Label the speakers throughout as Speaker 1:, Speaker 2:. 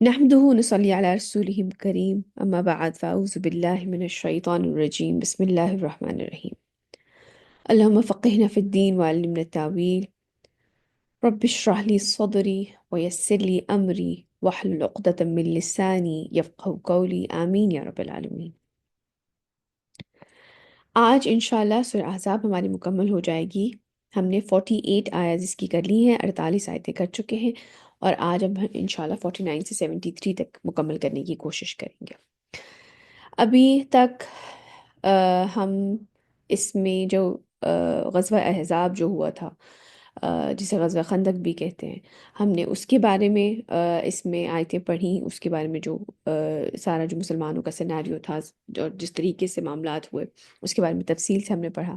Speaker 1: نحمده ونصلي على رسوله الكريم أما بعد فأعوذ بالله من الشيطان الرجيم بسم الله الرحمن الرحيم. اللهم فقهنا في الدين وعلمنا التأويل. رب اشرح لي صدري ويسر لي أمري واحلل عقدة من لساني يفقه قولي آمين يا رب العالمين. آج انشاءاللہ سورہ احزاب ہماری مکمل ہو جائے گی. ہم نے 48 آیات اس کی کر لی ہیں، 48 آیتیں کر چکے ہیں، اور آج ہم انشاءاللہ 49 سے 73 تک مکمل کرنے کی کوشش کریں گے. ابھی تک ہم اس میں جو غزوہ احزاب جو ہوا تھا، جسے غزوہ خندق بھی کہتے ہیں، ہم نے اس کے بارے میں اس میں آیتیں پڑھیں. اس کے بارے میں جو سارا جو مسلمانوں کا سیناریو تھا اور جس طریقے سے معاملات ہوئے اس کے بارے میں تفصیل سے ہم نے پڑھا.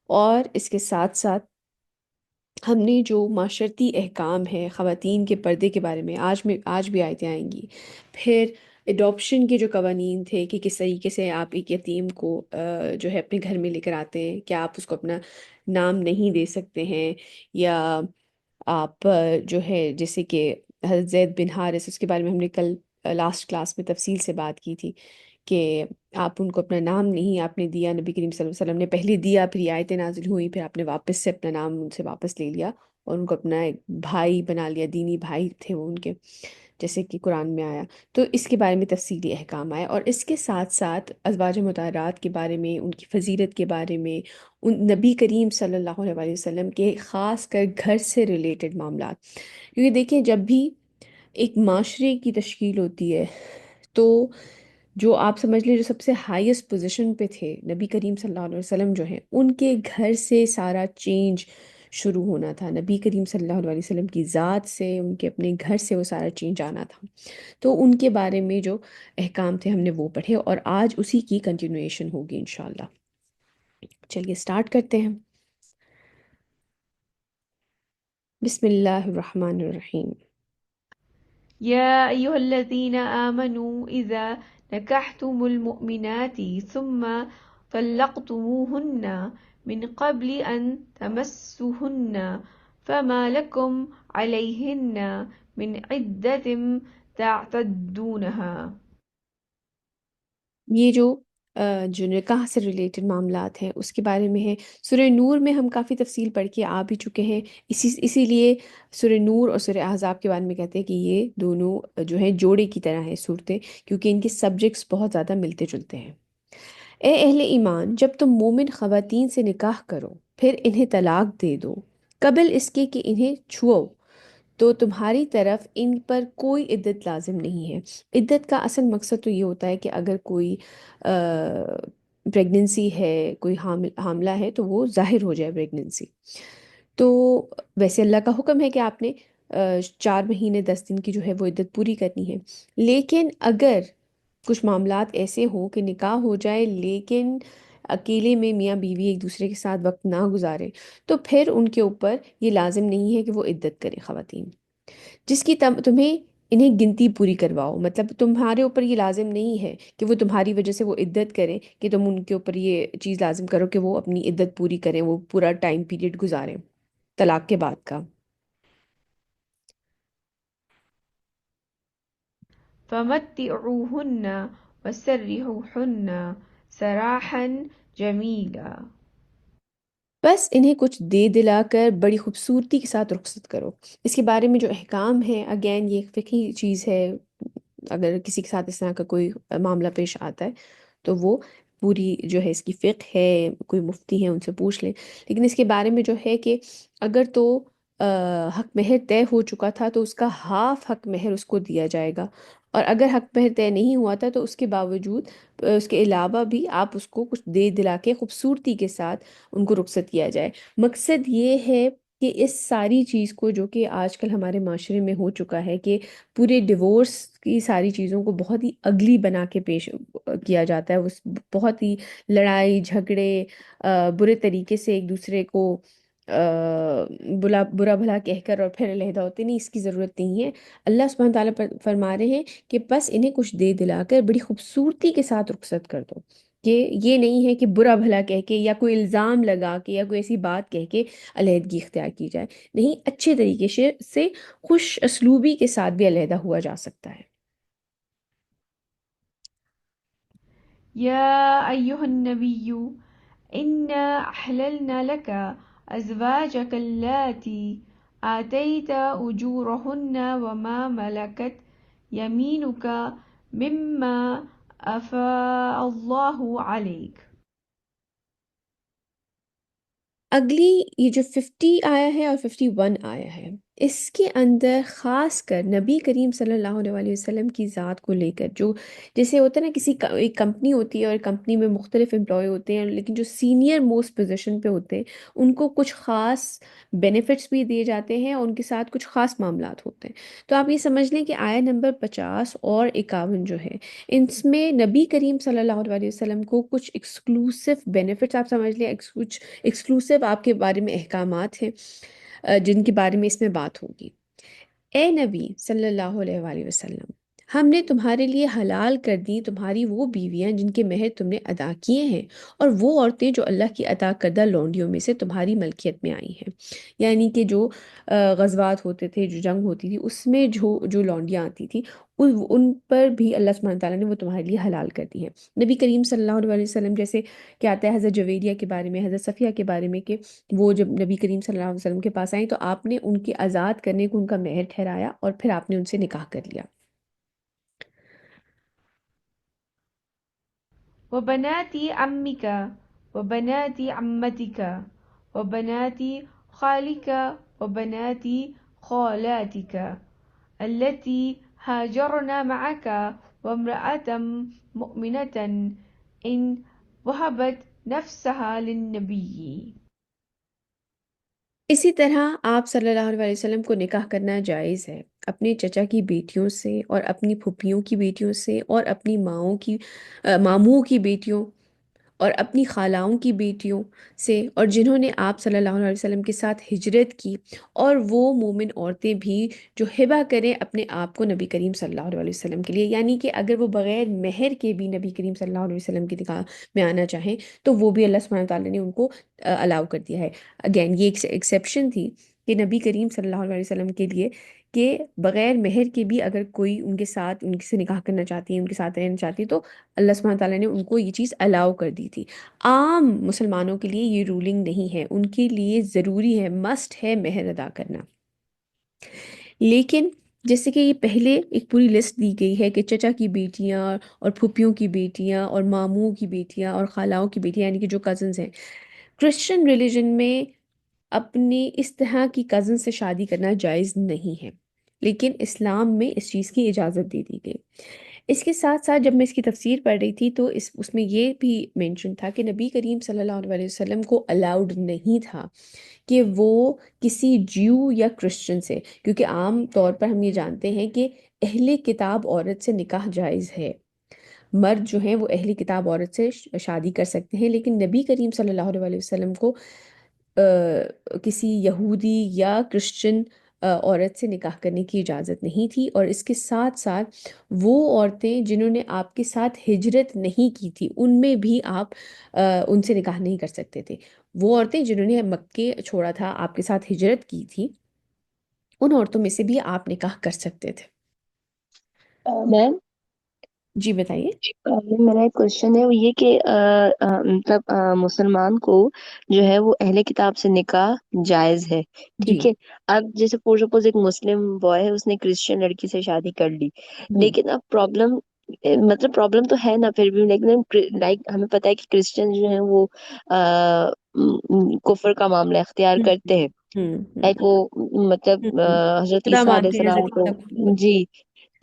Speaker 1: اور اس کے ساتھ ساتھ ہم نے جو معاشرتی احکام ہے خواتین کے پردے کے بارے میں آج بھی آیتیں آئیں گی. پھر ایڈoption کے جو قوانین تھے کہ کس طریقے سے آپ ایک یتیم کو جو ہے اپنے گھر میں لے کر آتے ہیں، کیا آپ اس کو اپنا نام نہیں دے سکتے ہیں، یا آپ جو ہے جیسے کہ حضرت زید بن حارث، اس کے بارے میں ہم نے کل لاسٹ کلاس میں تفصیل سے بات کی تھی کہ آپ ان کو اپنا نام نہیں آپ نے دیا. نبی کریم صلی اللہ علیہ وسلم نے پہلے دیا، پھر یہ آیتیں نازل ہوئی، پھر آپ نے واپس سے اپنا نام ان سے واپس لے لیا اور ان کو اپنا ایک بھائی بنا لیا، دینی بھائی تھے وہ ان کے، جیسے کہ قرآن میں آیا. تو اس کے بارے میں تفصیلی احکام آئے، اور اس کے ساتھ ساتھ ازواج مطہرات کے بارے میں، ان کی فضیلت کے بارے میں، ان نبی کریم صلی اللہ علیہ وسلم کے خاص کر گھر سے ریلیٹڈ معاملات. کیونکہ دیکھیں جب بھی ایک معاشرے کی تشکیل ہوتی ہے تو جو آپ سمجھ لیں جو سب سے ہائیسٹ پوزیشن پہ تھے نبی کریم صلی اللہ علیہ وسلم جو ہیں، ان کے گھر سے سارا چینج شروع ہونا تھا. نبی کریم صلی اللہ علیہ وسلم کی ذات سے، ان کے اپنے گھر سے وہ سارا چینج آنا تھا. تو ان کے بارے میں جو احکام تھے ہم نے وہ پڑھے، اور آج اسی کی کنٹینویشن ہوگی انشاءاللہ. چلیے سٹارٹ کرتے ہیں. بسم اللہ الرحمن الرحیم.
Speaker 2: يا أيها الذين آمنوا إذا نكحتم المؤمنات ثم طلقتموهن من قبل أن تمسوهن فما لكم عليهن من عدة تعتدونها.
Speaker 1: یہ جو نکاح سے ریلیٹڈ معاملات ہیں اس کے بارے میں ہے. سورہ نور میں ہم کافی تفصیل پڑھ کے آ بھی چکے ہیں. اسی لیے سورہ نور اور سورہ احزاب کے بارے میں کہتے ہیں کہ یہ دونوں جو ہیں جوڑے کی طرح ہیں صورتیں، کیونکہ ان کے سبجیکٹس بہت زیادہ ملتے جلتے ہیں. اے اہل ایمان، جب تم مومن خواتین سے نکاح کرو پھر انہیں طلاق دے دو قبل اس کے کہ انہیں چھوؤ، تو تمہاری طرف ان پر کوئی عدت لازم نہیں ہے. عدت کا اصل مقصد تو یہ ہوتا ہے کہ اگر کوئی پریگننسی ہے، کوئی حاملہ ہے، تو وہ ظاہر ہو جائے پریگننسی. تو ویسے اللہ کا حکم ہے کہ آپ نے 4 مہینے 10 دن کی جو ہے وہ عدت پوری کرنی ہے. لیکن اگر کچھ معاملات ایسے ہوں کہ نکاح ہو جائے لیکن اکیلے میں میاں بیوی ایک دوسرے کے ساتھ وقت نہ گزارے، تو پھر ان کے اوپر یہ لازم نہیں ہے کہ وہ عدت کرے خواتین، جس کی تمہیں انہیں گنتی پوری کرواؤ. مطلب تمہارے اوپر یہ لازم نہیں ہے کہ وہ تمہاری وجہ سے وہ عدت کریں، کہ تم ان کے اوپر یہ چیز لازم کرو کہ وہ اپنی عدت پوری کریں، وہ پورا ٹائم پیریڈ گزاریں طلاق کے بعد کا.
Speaker 2: فمتعوهن وسرحوهن سراحا جميلا.
Speaker 1: بس انہیں کچھ دے دلا کر بڑی خوبصورتی کے ساتھ رخصت کرو. اس کے بارے میں جو احکام ہے، اگین یہ ایک فقہی چیز ہے. اگر کسی کے ساتھ اس طرح کا کوئی معاملہ پیش آتا ہے تو وہ پوری جو ہے اس کی فقہ ہے، کوئی مفتی ہے ان سے پوچھ لیں. لیکن اس کے بارے میں جو ہے کہ اگر تو حق مہر طے ہو چکا تھا تو اس کا ہاف حق مہر اس کو دیا جائے گا، اور اگر حق مہر طے نہیں ہوا تھا تو اس کے باوجود اس کے علاوہ بھی آپ اس کو کچھ دے دلا کے خوبصورتی کے ساتھ ان کو رخصت کیا جائے. مقصد یہ ہے کہ اس ساری چیز کو، جو کہ آج کل ہمارے معاشرے میں ہو چکا ہے کہ پورے ڈیورس کی ساری چیزوں کو بہت ہی اگلی بنا کے پیش کیا جاتا ہے، اس بہت ہی لڑائی جھگڑے برے طریقے سے ایک دوسرے کو برا بھلا کہہ کر اور پھر علیحدہ ہوتے. نہیں، اس کی ضرورت نہیں ہے. اللہ سبحانہ تعالیٰ فرما رہے ہیں کہ بس انہیں کچھ دے دلا کر بڑی خوبصورتی کے ساتھ رخصت کر دو. کہ یہ نہیں ہے کہ برا بھلا کہہ کے یا کوئی الزام لگا کے یا کوئی ایسی بات کہہ کے علیحدگی اختیار کی جائے. نہیں، اچھے طریقے سے خوش اسلوبی کے ساتھ بھی علیحدہ ہوا جا سکتا ہے.
Speaker 2: يا أيها النبي إنا أحللنا لك أزواجك اللاتي آتيت أجورهن وما ملكت يمينك مما أفاء الله عليك.
Speaker 1: اگلی یہ جو 50 آیا ہے اور 51 آیا ہے، اس کے اندر خاص کر نبی کریم صلی اللہ علیہ وآلہ وسلم کی ذات کو لے کر، جو جیسے ہوتا ہے نا، ایک کمپنی ہوتی ہے اور کمپنی میں مختلف امپلائی ہوتے ہیں، لیکن جو سینئر موسٹ پوزیشن پہ ہوتے ہیں ان کو کچھ خاص بینیفٹس بھی دیے جاتے ہیں اور ان کے ساتھ کچھ خاص معاملات ہوتے ہیں۔ تو آپ یہ سمجھ لیں کہ آیا نمبر 50 اور 51 جو ہے، ان میں نبی کریم صلی اللہ علیہ وسلم کو کچھ ایکسکلوسیو بینیفٹس، آپ سمجھ لیں کچھ ایکسکلوسیو آپ کے بارے میں احکامات ہیں جن کے بارے میں اس میں بات ہوگی۔ اے نبی صلی اللہ علیہ وآلہ وسلم، ہم نے تمہارے لیے حلال کر دی تمہاری وہ بیویاں جن کے مہر تم نے ادا کیے ہیں، اور وہ عورتیں جو اللہ کی عطا کردہ لونڈیوں میں سے تمہاری ملکیت میں آئی ہیں۔ یعنی کہ جو غزوات ہوتے تھے، جو جنگ ہوتی تھی، اس میں جو جو لونڈیاں آتی تھی، ان پر بھی اللہ سبحانہ تعالیٰ نے وہ تمہارے لیے حلال کر دی ہے۔ نبی کریم صلی اللہ علیہ وسلم جیسے کہ آتا ہے حضرت جویریہ کے بارے میں، حضرت صفیہ کے بارے میں، کہ وہ جب نبی کریم صلی اللہ علیہ وسلم کے پاس آئیں تو آپ نے ان کی آزاد کرنے کو ان کا مہر ٹھہرایا اور پھر آپ نے ان سے نکاح کر لیا۔
Speaker 2: وبنات عمك وبنات عمتك وبنات خالك وبنات خالاتك التي هاجرن معك وامرأة مؤمنة إن وهبت نفسها للنبي.
Speaker 1: اسی طرح آپ صلی اللہ علیہ وسلم کو نکاح کرنا جائز ہے اپنے چچا کی بیٹیوں سے اور اپنی پھوپھیوں کی بیٹیوں سے اور اپنی ماموں کی بیٹیوں اور اپنی خالاؤں کی بیٹیوں سے، اور جنہوں نے آپ صلی اللہ علیہ وسلم کے ساتھ ہجرت کی، اور وہ مومن عورتیں بھی جو ہبہ کریں اپنے آپ کو نبی کریم صلی اللہ علیہ وسلم کے لیے، یعنی کہ اگر وہ بغیر مہر کے بھی نبی کریم صلی اللہ علیہ وسلم کی نکاح میں آنا چاہیں تو وہ بھی اللہ سبحانہ تعالیٰ نے ان کو الاؤ کر دیا ہے۔ اگین یہ ایک ایکسیپشن تھی کہ نبی کریم صلی اللہ علیہ وسلم کے لیے کہ بغیر مہر کے بھی اگر کوئی ان کے ساتھ ان سے نکاح کرنا چاہتی ہے، ان کے ساتھ رہنا چاہتی ہے، تو اللہ سبحانہ تعالیٰ نے ان کو یہ چیز الاؤ کر دی تھی۔ عام مسلمانوں کے لیے یہ رولنگ نہیں ہے، ان کے لیے ضروری ہے، مسٹ ہے مہر ادا کرنا۔ لیکن جیسے کہ یہ پہلے ایک پوری لسٹ دی گئی ہے کہ چچا کی بیٹیاں اور پھوپھیوں کی بیٹیاں اور ماموں کی بیٹیاں اور خالاؤں کی بیٹیاں، یعنی کہ جو کزنز ہیں، کرسچن ریلیجن میں اپنے اس طرح کی کزن سے شادی کرنا جائز نہیں ہے، لیکن اسلام میں اس چیز کی اجازت دے دی گئی۔ اس کے ساتھ ساتھ جب میں اس کی تفسیر پڑھ رہی تھی تو اس میں یہ بھی مینشن تھا کہ نبی کریم صلی اللہ علیہ وسلم کو الاؤڈ نہیں تھا کہ وہ کسی جیو یا کرسچن سے، کیونکہ عام طور پر ہم یہ جانتے ہیں کہ اہل کتاب عورت سے نکاح جائز ہے، مرد جو ہیں وہ اہل کتاب عورت سے شادی کر سکتے ہیں، لیکن نبی کریم صلی اللہ علیہ وسلم کو کسی یہودی یا کرسچن عورت سے نکاح کرنے کی اجازت نہیں تھی۔ اور اس کے ساتھ ساتھ وہ عورتیں جنہوں نے آپ کے ساتھ ہجرت نہیں کی تھی، ان میں بھی آپ ان سے نکاح نہیں کر سکتے تھے۔ وہ عورتیں جنہوں نے مکے چھوڑا تھا، آپ کے ساتھ ہجرت کی تھی، ان عورتوں میں سے بھی آپ نکاح کر سکتے تھے۔
Speaker 3: میم،
Speaker 1: جی بتائیے۔
Speaker 3: میرا ایک کوشچن ہے، وہ یہ کہ مطلب مسلمان کو جو ہے وہ اہل کتاب سے نکاح جائز ہے،
Speaker 1: جی
Speaker 3: ٹھیک ہے؟ اب جیسے فور سپوز ایک مسلم بوائے ہے، اس نے کرسچن لڑکی سے شادی کر لی،
Speaker 1: ہوں
Speaker 3: لیکن اب مطلب پرابلم تو ہے نا پھر بھی، لیکن لائک ہمیں پتہ ہے کہ کرسچن جو ہیں وہ کفر کا معاملہ اختیار
Speaker 1: ہوں
Speaker 3: کرتے ہیں،
Speaker 1: ہوں ہوں
Speaker 3: لائک وہ مطلب
Speaker 1: ہوں
Speaker 3: حضرت
Speaker 1: خدا
Speaker 3: عیسیٰ علیہ
Speaker 1: مانتے ہیں
Speaker 3: السلام
Speaker 1: حضرت
Speaker 3: کو،
Speaker 1: عیسیٰ کو خدا۔
Speaker 3: جی۔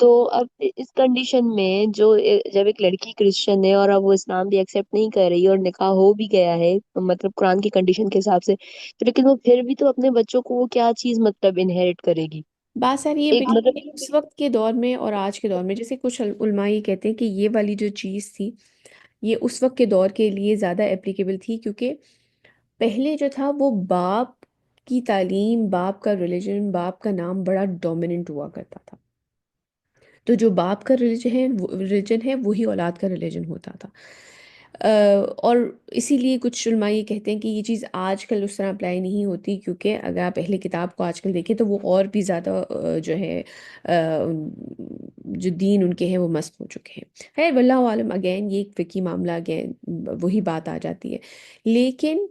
Speaker 3: تو اب اس کنڈیشن میں جب ایک لڑکی کرسچن ہے اور اب وہ اسلام بھی ایکسیپٹ نہیں کر رہی اور نکاح ہو بھی گیا ہے مطلب قرآن کی کنڈیشن کے حساب سے، تو لیکن وہ پھر بھی تو اپنے بچوں کو وہ کیا چیز مطلب انہیریٹ کرے گی؟
Speaker 1: بات سر یہ
Speaker 3: ایک
Speaker 1: بھی
Speaker 3: مطلب
Speaker 1: کہ اس وقت کے دور میں اور آج کے دور میں، جیسے کچھ علماء یہ کہتے ہیں کہ یہ والی جو چیز تھی یہ اس وقت کے دور کے لیے زیادہ اپلیکیبل تھی، کیونکہ پہلے جو تھا وہ باپ کی تعلیم، باپ کا ریلیجن، باپ کا نام بڑا ڈومیننٹ ہوا کرتا تھا، تو جو باپ کا ریلیجن ہے وہی اولاد کا ریلیجن ہوتا تھا۔ اور اسی لیے کچھ علماء یہ کہتے ہیں کہ یہ چیز آج کل اس طرح اپلائی نہیں ہوتی، کیونکہ اگر آپ اہل کتاب کو آج کل دیکھیں تو وہ اور بھی زیادہ جو ہے جو دین ان کے ہیں وہ مست ہو چکے ہیں. خیر واللہ عالم، اگین یہ ایک فقی معاملہ، اگین وہی بات آ جاتی ہے. لیکن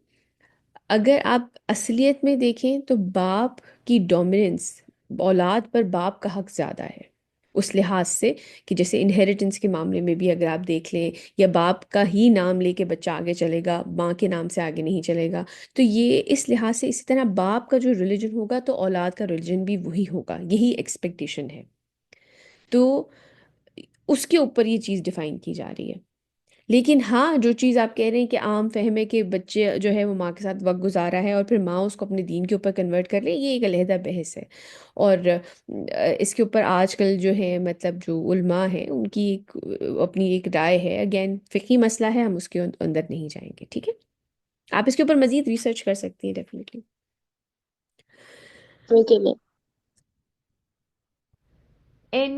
Speaker 1: اگر آپ اصلیت میں دیکھیں تو باپ کی ڈومیننس، اولاد پر باپ کا حق زیادہ ہے اس لحاظ سے کہ جیسے انہیریٹنس کے معاملے میں بھی اگر آپ دیکھ لیں، یا باپ کا ہی نام لے کے بچہ آگے چلے گا، ماں کے نام سے آگے نہیں چلے گا. تو یہ اس لحاظ سے، اسی طرح باپ کا جو ریلیجن ہوگا تو اولاد کا ریلیجن بھی وہی ہوگا، یہی ایکسپیکٹیشن ہے. تو اس کے اوپر یہ چیز ڈیفائن کی جا رہی ہے. لیکن ہاں، جو چیز آپ کہہ رہے ہیں کہ عام فہم ہے کہ بچے جو ہے وہ ماں کے ساتھ وقت گزارا ہے اور پھر ماں اس کو اپنے دین کے اوپر کنورٹ کر لے، یہ ایک علیحدہ بحث ہے. اور اس کے اوپر آج کل جو ہے مطلب جو علماء ہیں ان کی ایک اپنی ایک رائے ہے. اگین فقہی مسئلہ ہے، ہم اس کے اندر نہیں جائیں گے. ٹھیک ہے، آپ اس کے اوپر مزید ریسرچ کر سکتی ہیں ڈیفینیٹلی.
Speaker 3: Okay ma'am.
Speaker 2: إن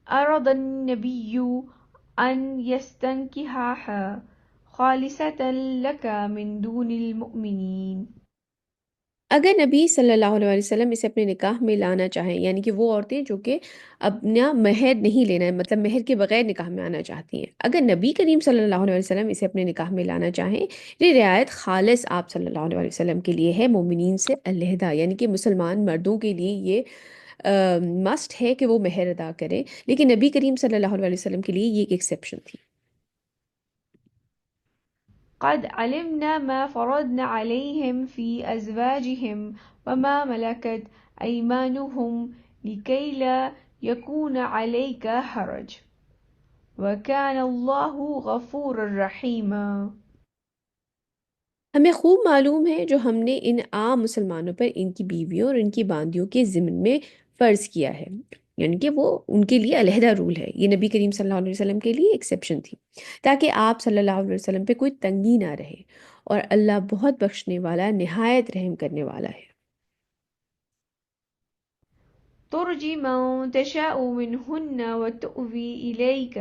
Speaker 2: أراد النبي أن يستنكحها خالصة لك من دون المؤمنين.
Speaker 1: اگر نبی صلی اللہ علیہ وسلم اسے اپنے نکاح میں لانا چاہیں، یعنی کہ وہ عورتیں جو کہ اپنا مہر نہیں لینا ہے، مطلب مہر کے بغیر نکاح میں آنا چاہتی ہیں، اگر نبی کریم صلی اللہ علیہ وسلم اسے اپنے نکاح میں لانا چاہیں، یہ رعایت خالص آپ صلی اللہ علیہ وسلم کے لیے ہے، مومنین سے علیحدہ. یعنی کہ مسلمان مردوں کے لیے یہ مسٹ ہے کہ وہ مہر ادا کریں، لیکن نبی کریم صلی اللہ علیہ وسلم کے لیے یہ ایک ایکسیپشن تھی.
Speaker 2: قد علمنا ما فرضنا عليهم في أزواجهم وما ملكت أيمانهم لكي لا يكون عليك حرج وكان الله غفورا رحيما.
Speaker 1: ہمیں خوب معلوم ہے جو ہم نے ان عام مسلمانوں پر ان کی بیویوں اور ان کی باندیوں کے ضمن میں فرض کیا ہے، یعنی کہ وہ ان کے لیے علیحدہ رول ہے. یہ نبی کریم صلی اللہ علیہ وسلم کے لیے ایکسیپشن تھی تاکہ آپ صلی اللہ علیہ وسلم پہ کوئی تنگی نہ رہے، اور اللہ بہت بخشنے والا، نہایت رحم کرنے والا ہے.
Speaker 2: ترجي من تشاء منهن وتؤوي إليك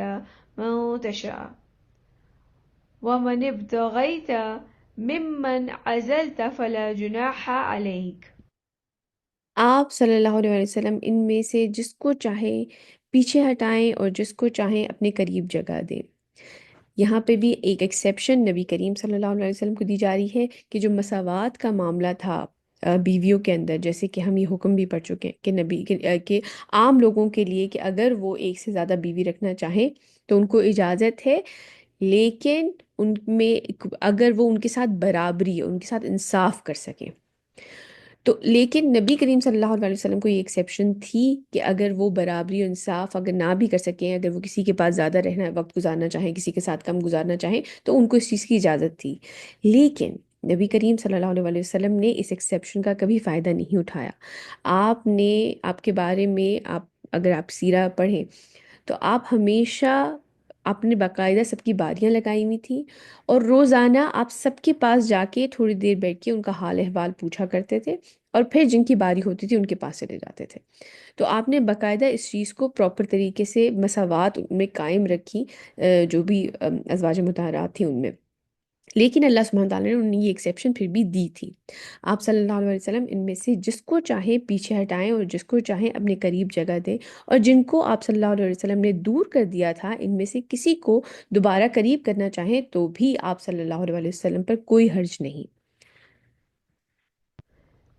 Speaker 2: من تشاء ومن ابتغيت ممن عزلت فلا جناح عليك.
Speaker 1: آپ صلی اللہ علیہ وسلم ان میں سے جس کو چاہے پیچھے ہٹائیں اور جس کو چاہیں اپنے قریب جگہ دیں. یہاں پہ بھی ایک ایکسیپشن نبی کریم صلی اللہ علیہ وسلم کو دی جا رہی ہے کہ جو مساوات کا معاملہ تھا بیویوں کے اندر، جیسے کہ ہم یہ حکم بھی پڑھ چکے ہیں کہ نبی کہ عام لوگوں کے لیے کہ اگر وہ ایک سے زیادہ بیوی رکھنا چاہیں تو ان کو اجازت ہے، لیکن ان میں اگر وہ ان کے ساتھ برابری، ان کے ساتھ انصاف کر سکیں. تو لیکن نبی کریم صلی اللہ علیہ وسلم کو یہ ایکسیپشن تھی کہ اگر وہ برابری اور انصاف اگر نہ بھی کر سکیں، اگر وہ کسی کے پاس زیادہ رہنا وقت گزارنا چاہیں، کسی کے ساتھ کم گزارنا چاہیں، تو ان کو اس چیز کی اجازت تھی. لیکن نبی کریم صلی اللہ علیہ وسلم نے اس ایکسیپشن کا کبھی فائدہ نہیں اٹھایا. آپ نے، آپ کے بارے میں آپ اگر آپ سیرہ پڑھیں تو آپ ہمیشہ، آپ نے باقاعدہ سب کی باریاں لگائی ہوئی تھیں، اور روزانہ آپ سب کے پاس جا کے تھوڑی دیر بیٹھ کے ان کا حال احوال پوچھا کرتے تھے، اور پھر جن کی باری ہوتی تھی ان کے پاس چلے جاتے تھے. تو آپ نے باقاعدہ اس چیز کو پراپر طریقے سے مساوات میں قائم رکھی، جو بھی ازواج مطہرات تھیں ان میں. لیکن اللہ سبحانہ تعالیٰ نے انہیں یہ ایکسیپشن پھر بھی دی تھی. آپ صلی اللہ علیہ وسلم ان میں سے جس کو چاہیں پیچھے ہٹائیں اور جس کو چاہیں اپنے قریب جگہ دیں، اور جن کو آپ صلی اللہ علیہ وسلم نے دور کر دیا تھا ان میں سے کسی کو دوبارہ قریب کرنا چاہیں تو بھی آپ صلی اللہ علیہ وسلم پر کوئی حرج نہیں.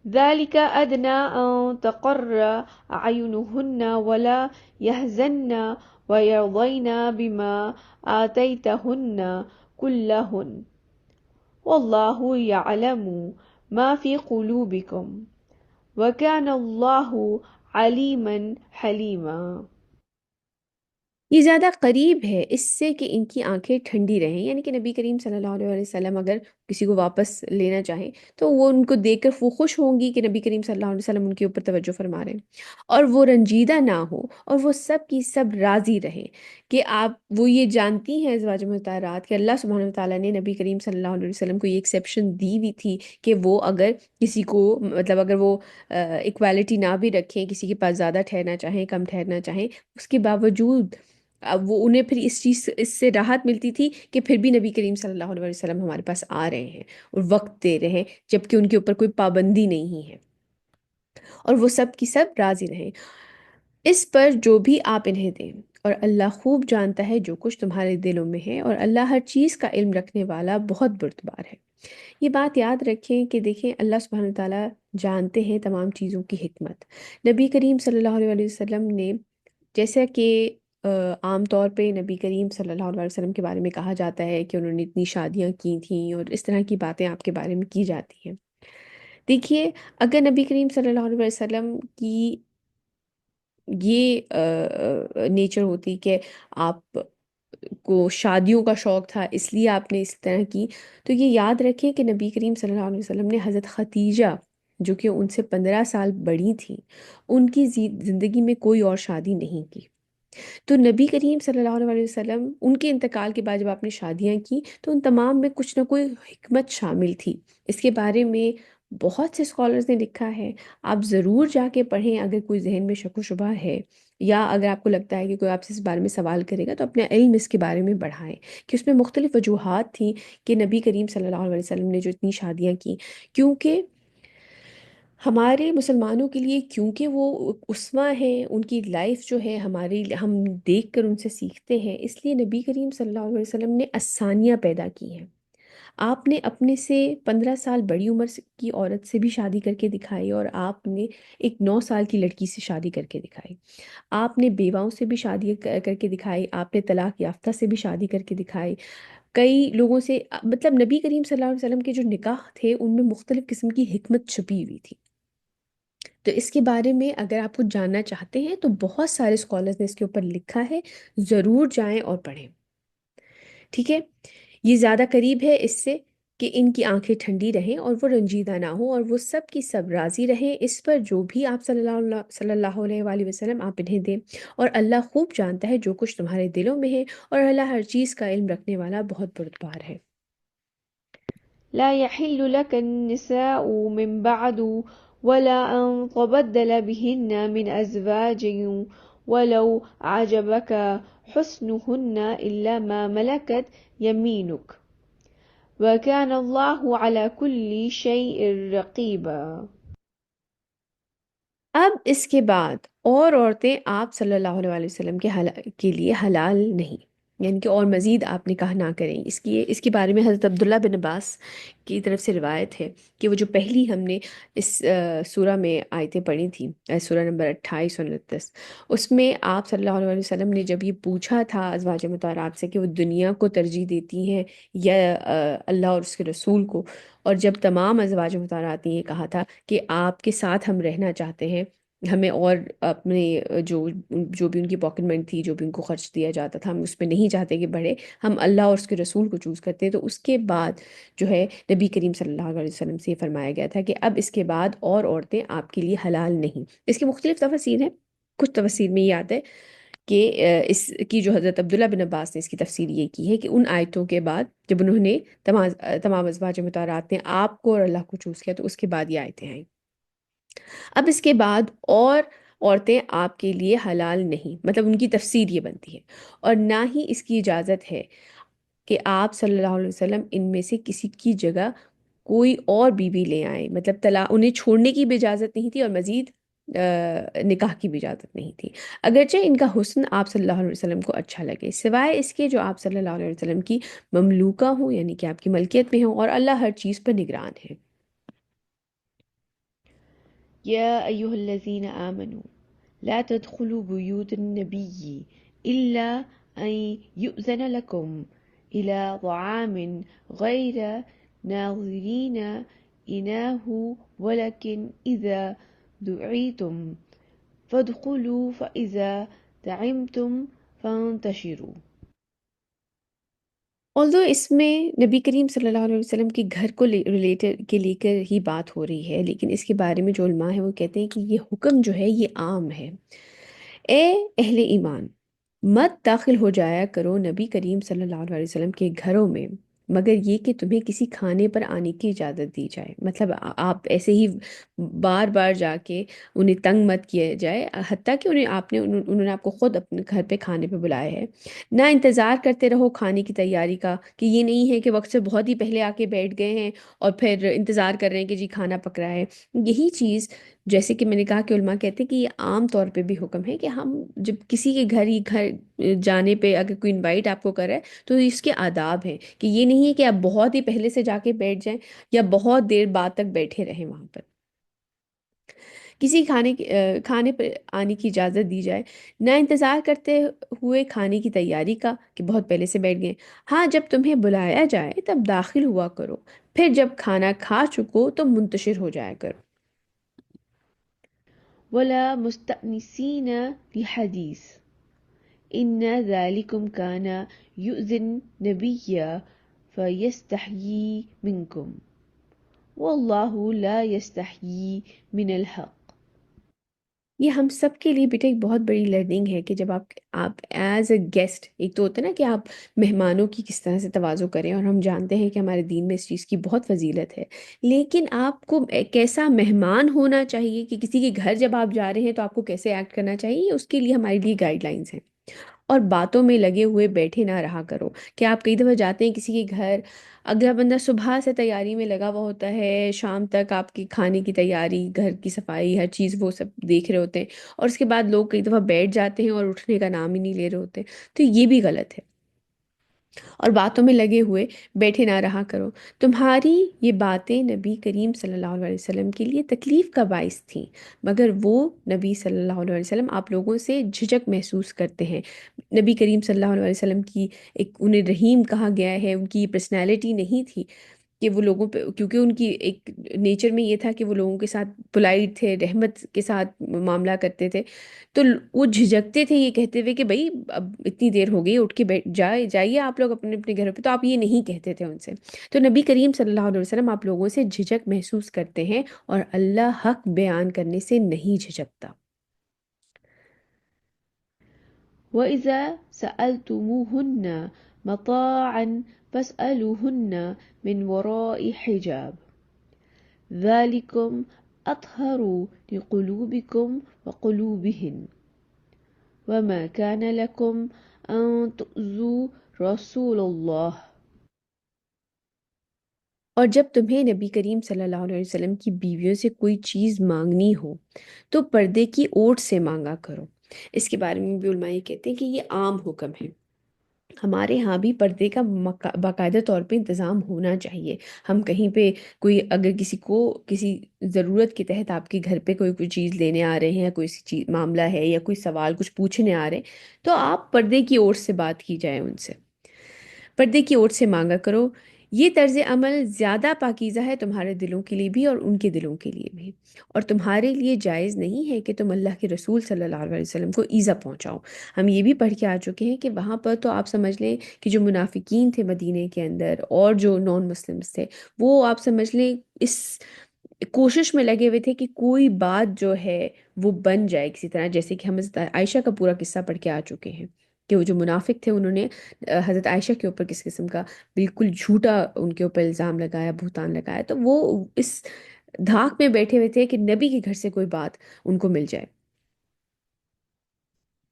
Speaker 2: ذلك أدنى أن تقر أعينهن ولا يحزن ويرضين بما آتيتهن كلهن والله يعلم ما في قلوبكم وكان الله عليما حليما.
Speaker 1: یہ زیادہ قریب ہے اس سے کہ ان کی آنکھیں ٹھنڈی رہیں، یعنی کہ نبی کریم صلی اللہ علیہ وسلم اگر کسی کو واپس لینا چاہیں تو وہ ان کو دیکھ کر وہ خوش ہوں گی کہ نبی کریم صلی اللہ علیہ وسلم ان کے اوپر توجہ فرما رہے ہیں، اور وہ رنجیدہ نہ ہو، اور وہ سب کی سب راضی رہیں کہ آپ، وہ یہ جانتی ہیں ازواج مطہرات کہ اللہ سبحانہ وتعالیٰ نے نبی کریم صلی اللہ علیہ وسلم کو یہ ایکسیپشن دی ہوئی تھی کہ وہ اگر کسی کو، مطلب اگر وہ ایکوالٹی نہ بھی رکھیں، کسی کے پاس زیادہ ٹھہرنا چاہیں کم ٹھہرنا چاہیں، اس کے باوجود اب وہ انہیں پھر اس سے راحت ملتی تھی کہ پھر بھی نبی کریم صلی اللہ علیہ وسلم ہمارے پاس آ رہے ہیں اور وقت دے رہے ہیں، جبکہ ان کے اوپر کوئی پابندی نہیں ہے، اور وہ سب کی سب راضی رہیں. اس پر جو بھی آپ انہیں دیں اور اللہ خوب جانتا ہے جو کچھ تمہارے دلوں میں ہے، اور اللہ ہر چیز کا علم رکھنے والا بہت بردبار ہے۔ یہ بات یاد رکھیں کہ دیکھیں اللہ سبحانہ تعالیٰ جانتے ہیں تمام چیزوں کی حکمت۔ نبی کریم صلی اللہ علیہ وسلم نے، جیسا کہ عام طور پہ نبی کریم صلی اللہ علیہ وسلم کے بارے میں کہا جاتا ہے کہ انہوں نے اتنی شادیاں کی تھیں اور اس طرح کی باتیں آپ کے بارے میں کی جاتی ہیں۔ دیکھیے، اگر نبی کریم صلی اللہ علیہ وسلم کی یہ نیچر ہوتی کہ آپ کو شادیوں کا شوق تھا اس لیے آپ نے اس طرح کی، تو یہ یاد رکھیں کہ نبی کریم صلی اللہ علیہ وسلم نے حضرت خدیجہ جو کہ ان سے 15 سال بڑی تھیں، ان کی زندگی میں کوئی اور شادی نہیں کی۔ تو نبی کریم صلی اللہ علیہ وسلم ان کے انتقال کے بعد جب آپ نے شادیاں کی تو ان تمام میں کچھ نہ کوئی حکمت شامل تھی۔ اس کے بارے میں بہت سے اسکالرز نے لکھا ہے، آپ ضرور جا کے پڑھیں اگر کوئی ذہن میں شک و شبہ ہے، یا اگر آپ کو لگتا ہے کہ کوئی آپ سے اس بارے میں سوال کرے گا تو اپنا علم اس کے بارے میں بڑھائیں کہ اس میں مختلف وجوہات تھیں کہ نبی کریم صلی اللہ علیہ وسلم نے جو اتنی شادیاں کی، کیونکہ ہمارے مسلمانوں کے لیے، کیونکہ وہ اسوہ ہیں، ان کی لائف جو ہے ہماری، ہم دیکھ کر ان سے سیکھتے ہیں، اس لیے نبی کریم صلی اللہ علیہ وسلم نے آسانیاں پیدا کی ہیں۔ آپ نے اپنے سے 15 سال بڑی عمر کی عورت سے بھی شادی کر کے دکھائی، اور آپ نے ایک 9 سال کی لڑکی سے شادی کر کے دکھائی۔ آپ نے بیواؤں سے بھی شادی کر کے دکھائی، آپ نے طلاق یافتہ سے بھی شادی کر کے دکھائی، کئی لوگوں سے، مطلب نبی کریم صلی اللہ علیہ وسلم کے جو نکاح تھے ان میں مختلف قسم کی حکمت چھپی ہوئی تھی۔ تو اس کے بارے میں اگر آپ کچھ جاننا چاہتے ہیں تو بہت سارے اسکالرز نے اس کے اوپر لکھا ہے، ضرور جائیں اور پڑھیں۔ ٹھیک ہے، یہ زیادہ قریب ہے اس سے کہ ان کی آنکھیں ٹھنڈی رہیں اور وہ رنجیدہ نہ ہوں، اور وہ سب کی سب راضی رہیں اس پر جو بھی آپ صلی اللہ علیہ وآلہ وسلم آپ انہیں دیں، اور اللہ خوب جانتا ہے جو کچھ تمہارے دلوں میں ہے، اور اللہ ہر چیز کا علم رکھنے والا بہت بردبار ہے۔
Speaker 2: لا يحل لك النساء من بعد ولا أن تبدل بهن من أزواج ولو أعجبك حسنهن إلا ما ملكت يمينك وكان الله على كل شيء رقيبا۔
Speaker 1: اب اس کے بعد اور عورتیں آپ صلی اللہ علیہ وآلہ وسلم کے لیے حلال نہیں، یعنی کہ اور مزید آپ نکاح نہ کریں۔ اس کے بارے میں حضرت عبداللہ بن عباس کی طرف سے روایت ہے کہ وہ جو پہلی ہم نے اس سورہ میں آیتیں پڑھی تھیں، سورہ نمبر 28 اور 29، اس میں آپ صلی اللہ علیہ وسلم نے جب یہ پوچھا تھا ازواج مطہرات سے کہ وہ دنیا کو ترجیح دیتی ہیں یا اللہ اور اس کے رسول کو، اور جب تمام ازواج مطہرات نے یہ کہا تھا کہ آپ کے ساتھ ہم رہنا چاہتے ہیں، ہمیں اور اپنے جو بھی ان کی پاکٹ منی تھی، جو بھی ان کو خرچ دیا جاتا تھا، ہم اس میں نہیں چاہتے کہ بڑھے، ہم اللہ اور اس کے رسول کو چوز کرتے ہیں، تو اس کے بعد جو ہے نبی کریم صلی اللہ علیہ وسلم سے یہ فرمایا گیا تھا کہ اب اس کے بعد اور عورتیں آپ کے لیے حلال نہیں۔ اس کی مختلف تفاسیر ہیں، کچھ تفاسیر میں یہ آتا ہے کہ اس کی جو حضرت عبداللہ بن عباس نے اس کی تفسیر یہ کی ہے کہ ان آیتوں کے بعد جب انہوں نے تمام ازواج مطہرات نے آپ کو اور اللہ کو چوز کیا تو اس کے بعد یہ آیتیں آئیں۔ اب اس کے بعد اور عورتیں آپ کے لیے حلال نہیں، مطلب ان کی تفسیر یہ بنتی ہے، اور نہ ہی اس کی اجازت ہے کہ آپ صلی اللہ علیہ وسلم ان میں سے کسی کی جگہ کوئی اور بیوی لے آئیں، مطلب طلاق انہیں چھوڑنے کی بھی اجازت نہیں تھی، اور مزید نکاح کی بھی اجازت نہیں تھی، اگرچہ ان کا حسن آپ صلی اللہ علیہ وسلم کو اچھا لگے، سوائے اس کے جو آپ صلی اللہ علیہ وسلم کی مملوکہ ہوں، یعنی کہ آپ کی ملکیت میں ہوں، اور اللہ ہر چیز پر نگران ہے۔
Speaker 2: يا أيها الذين آمنوا لا تدخلوا بيوت النبي إلا أن يؤذن لكم إلى طعام غير ناظرين إناه ولكن إذا دعيتم فادخلوا فإذا طعمتم فانتشروا۔
Speaker 1: although اس میں نبی کریم صلی اللہ علیہ وسلم کے گھر کو ریلیٹڈ کے لے کر ہی بات ہو رہی ہے، لیکن اس کے بارے میں جو علماء ہیں وہ کہتے ہیں کہ یہ حکم جو ہے یہ عام ہے۔ اے اہل ایمان، مت داخل ہو جایا کرو نبی کریم صلی اللہ علیہ وسلم کے گھروں میں مگر یہ کہ تمہیں کسی کھانے پر آنے کی اجازت دی جائے، مطلب آپ ایسے ہی بار بار جا کے انہیں تنگ مت کیا جائے، حتیٰ کہ انہوں نے آپ کو خود اپنے گھر پہ کھانے پہ بلایا ہے۔ نہ انتظار کرتے رہو کھانے کی تیاری کا، کہ یہ نہیں ہے کہ وقت سے بہت ہی پہلے آ کے بیٹھ گئے ہیں اور پھر انتظار کر رہے ہیں کہ جی کھانا پک رہا ہے۔ یہی چیز جیسے کہ میں نے کہا کہ علماء کہتے ہیں کہ یہ عام طور پہ بھی حکم ہے کہ ہم جب کسی کے گھر ہی گھر جانے پہ اگر کوئی انوائٹ آپ کو کرے تو اس کے آداب ہیں کہ یہ نہیں ہے کہ آپ بہت ہی پہلے سے جا کے بیٹھ جائیں یا بہت دیر بعد تک بیٹھے رہیں وہاں پر. کسی کھانے پر آنے کی اجازت دی جائے، نہ انتظار کرتے ہوئے کھانے کی تیاری کا کہ بہت پہلے سے بیٹھ گئے. ہاں جب تمہیں بلایا جائے تب داخل ہوا کرو، پھر جب کھانا کھا چکو تو منتشر ہو جایا کرو.
Speaker 2: ولا مستأنسين لحديث إن ذلكم كان يؤذي النبي فيستحيي منكم والله لا يستحيي من الحق.
Speaker 1: یہ ہم سب کے لیے بیٹا ایک بہت بڑی لرننگ ہے کہ جب آپ ایز اے گیسٹ، ایک تو ہوتا ہے نا کہ آپ مہمانوں کی کس طرح سے تواضع کریں، اور ہم جانتے ہیں کہ ہمارے دین میں اس چیز کی بہت فضیلت ہے، لیکن آپ کو کیسا مہمان ہونا چاہیے کہ کسی کے گھر جب آپ جا رہے ہیں تو آپ کو کیسے ایکٹ کرنا چاہیے، اس کے لیے ہمارے لیے گائیڈ لائنس ہیں. اور باتوں میں لگے ہوئے بیٹھے نہ رہا کرو کہ آپ کئی دفعہ جاتے ہیں کسی کے گھر، اگلا بندہ صبح سے تیاری میں لگا ہوا ہوتا ہے، شام تک آپ کی کھانے کی تیاری، گھر کی صفائی، ہر چیز وہ سب دیکھ رہے ہوتے ہیں، اور اس کے بعد لوگ کئی دفعہ بیٹھ جاتے ہیں اور اٹھنے کا نام ہی نہیں لے رہے ہوتے. تو یہ بھی غلط ہے. اور باتوں میں لگے ہوئے بیٹھے نہ رہا کرو. تمہاری یہ باتیں نبی کریم صلی اللہ علیہ وسلم کے لیے تکلیف کا باعث تھیں، مگر وہ نبی صلی اللہ علیہ وسلم آپ لوگوں سے جھجک محسوس کرتے ہیں. نبی کریم صلی اللہ علیہ وسلم کی انہیں رحیم کہا گیا ہے، ان کی پرسنالٹی نہیں تھی کہ وہ لوگوں پہ، کیونکہ ان کی ایک نیچر میں یہ تھا کہ وہ لوگوں کے ساتھ پولائٹ تھے، رحمت کے ساتھ معاملہ کرتے تھے. تو وہ جھجکتے تھے یہ کہتے ہوئے کہ بھائی اب اتنی دیر ہو گئی، اٹھ کے جائیے آپ لوگ اپنے اپنے گھروں پہ. تو آپ یہ نہیں کہتے تھے ان سے. تو نبی کریم صلی اللہ علیہ وسلم آپ لوگوں سے جھجک محسوس کرتے ہیں، اور اللہ حق بیان کرنے سے نہیں جھجکتا.
Speaker 2: وإذا سألتموهن مطاعا فاسألوهن من وراء حجاب ذلكم أطهر لقلوبكم وقلوبهن وما كان لكم أن تؤذوا رسول الله.
Speaker 1: اور جب تمہیں نبی کریم صلی اللہ علیہ وسلم کی بیویوں سے کوئی چیز مانگنی ہو تو پردے کی اوٹ سے مانگا کرو. اس کے بارے میں بھی علماء یہ کہتے ہیں کہ یہ عام حکم ہے. ہمارے ہاں بھی پردے کا باقاعدہ طور پہ انتظام ہونا چاہیے. ہم کہیں پہ کوئی اگر کسی کو کسی ضرورت کے تحت آپ کے گھر پہ کوئی چیز لینے آ رہے ہیں، کوئی چیز معاملہ ہے یا کوئی سوال کچھ پوچھنے آ رہے ہیں، تو آپ پردے کی اوٹ سے بات کی جائے، ان سے پردے کی اوٹ سے مانگا کرو. یہ طرز عمل زیادہ پاکیزہ ہے تمہارے دلوں کے لیے بھی اور ان کے دلوں کے لیے بھی. اور تمہارے لیے جائز نہیں ہے کہ تم اللہ کے رسول صلی اللہ علیہ وسلم کو ایذا پہنچاؤ. ہم یہ بھی پڑھ کے آ چکے ہیں کہ وہاں پر تو آپ سمجھ لیں کہ جو منافقین تھے مدینے کے اندر اور جو نان مسلمس تھے، وہ آپ سمجھ لیں اس کوشش میں لگے ہوئے تھے کہ کوئی بات جو ہے وہ بن جائے کسی طرح. جیسے کہ ہم حضرت عائشہ کا پورا قصہ پڑھ کے آ چکے ہیں کہ وہ جو منافق تھے انہوں نے حضرت عائشہ کے اوپر کس قسم کا بالکل جھوٹا ان کے اوپر الزام لگایا، بہتان لگایا. تو وہ اس دھاک میں بیٹھے ہوئے تھے کہ نبی کے گھر سے کوئی بات ان کو مل جائے.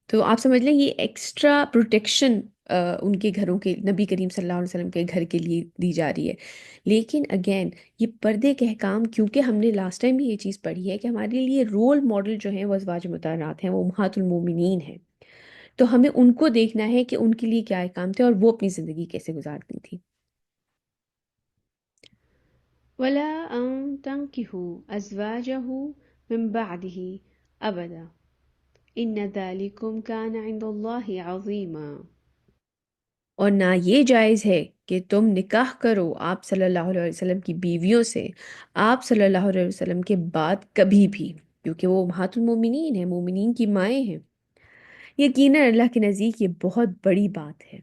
Speaker 1: تو آپ سمجھ لیں یہ ایکسٹرا پروٹیکشن ان کے گھروں کے، نبی کریم صلی اللہ علیہ وسلم کے گھر کے لیے دی جا رہی ہے. لیکن اگین یہ پردے کے احکام، کیونکہ ہم نے لاسٹ ٹائم بھی یہ چیز پڑھی ہے کہ ہمارے لیے رول ماڈل جو ہیں وہ ازواج مطہرات ہیں، وہ امہات المومنین ہیں. تو ہمیں ان کو دیکھنا ہے کہ ان کے لیے کیا احکام تھے اور وہ اپنی زندگی کیسے گزارتی تھی.
Speaker 2: ولا أن تنكحوا أزواجه من بعده أبدا إن ذلكم كان عند الله عظيما.
Speaker 1: اور نہ یہ جائز ہے کہ تم نکاح کرو آپ صلی اللہ علیہ وسلم کی بیویوں سے آپ صلی اللہ علیہ وسلم کے بعد کبھی بھی، کیونکہ وہ امہات المومنین ہیں، مومنین کی مائیں ہیں. یقیناً اللہ کے نزدیک یہ بہت بڑی بات ہے.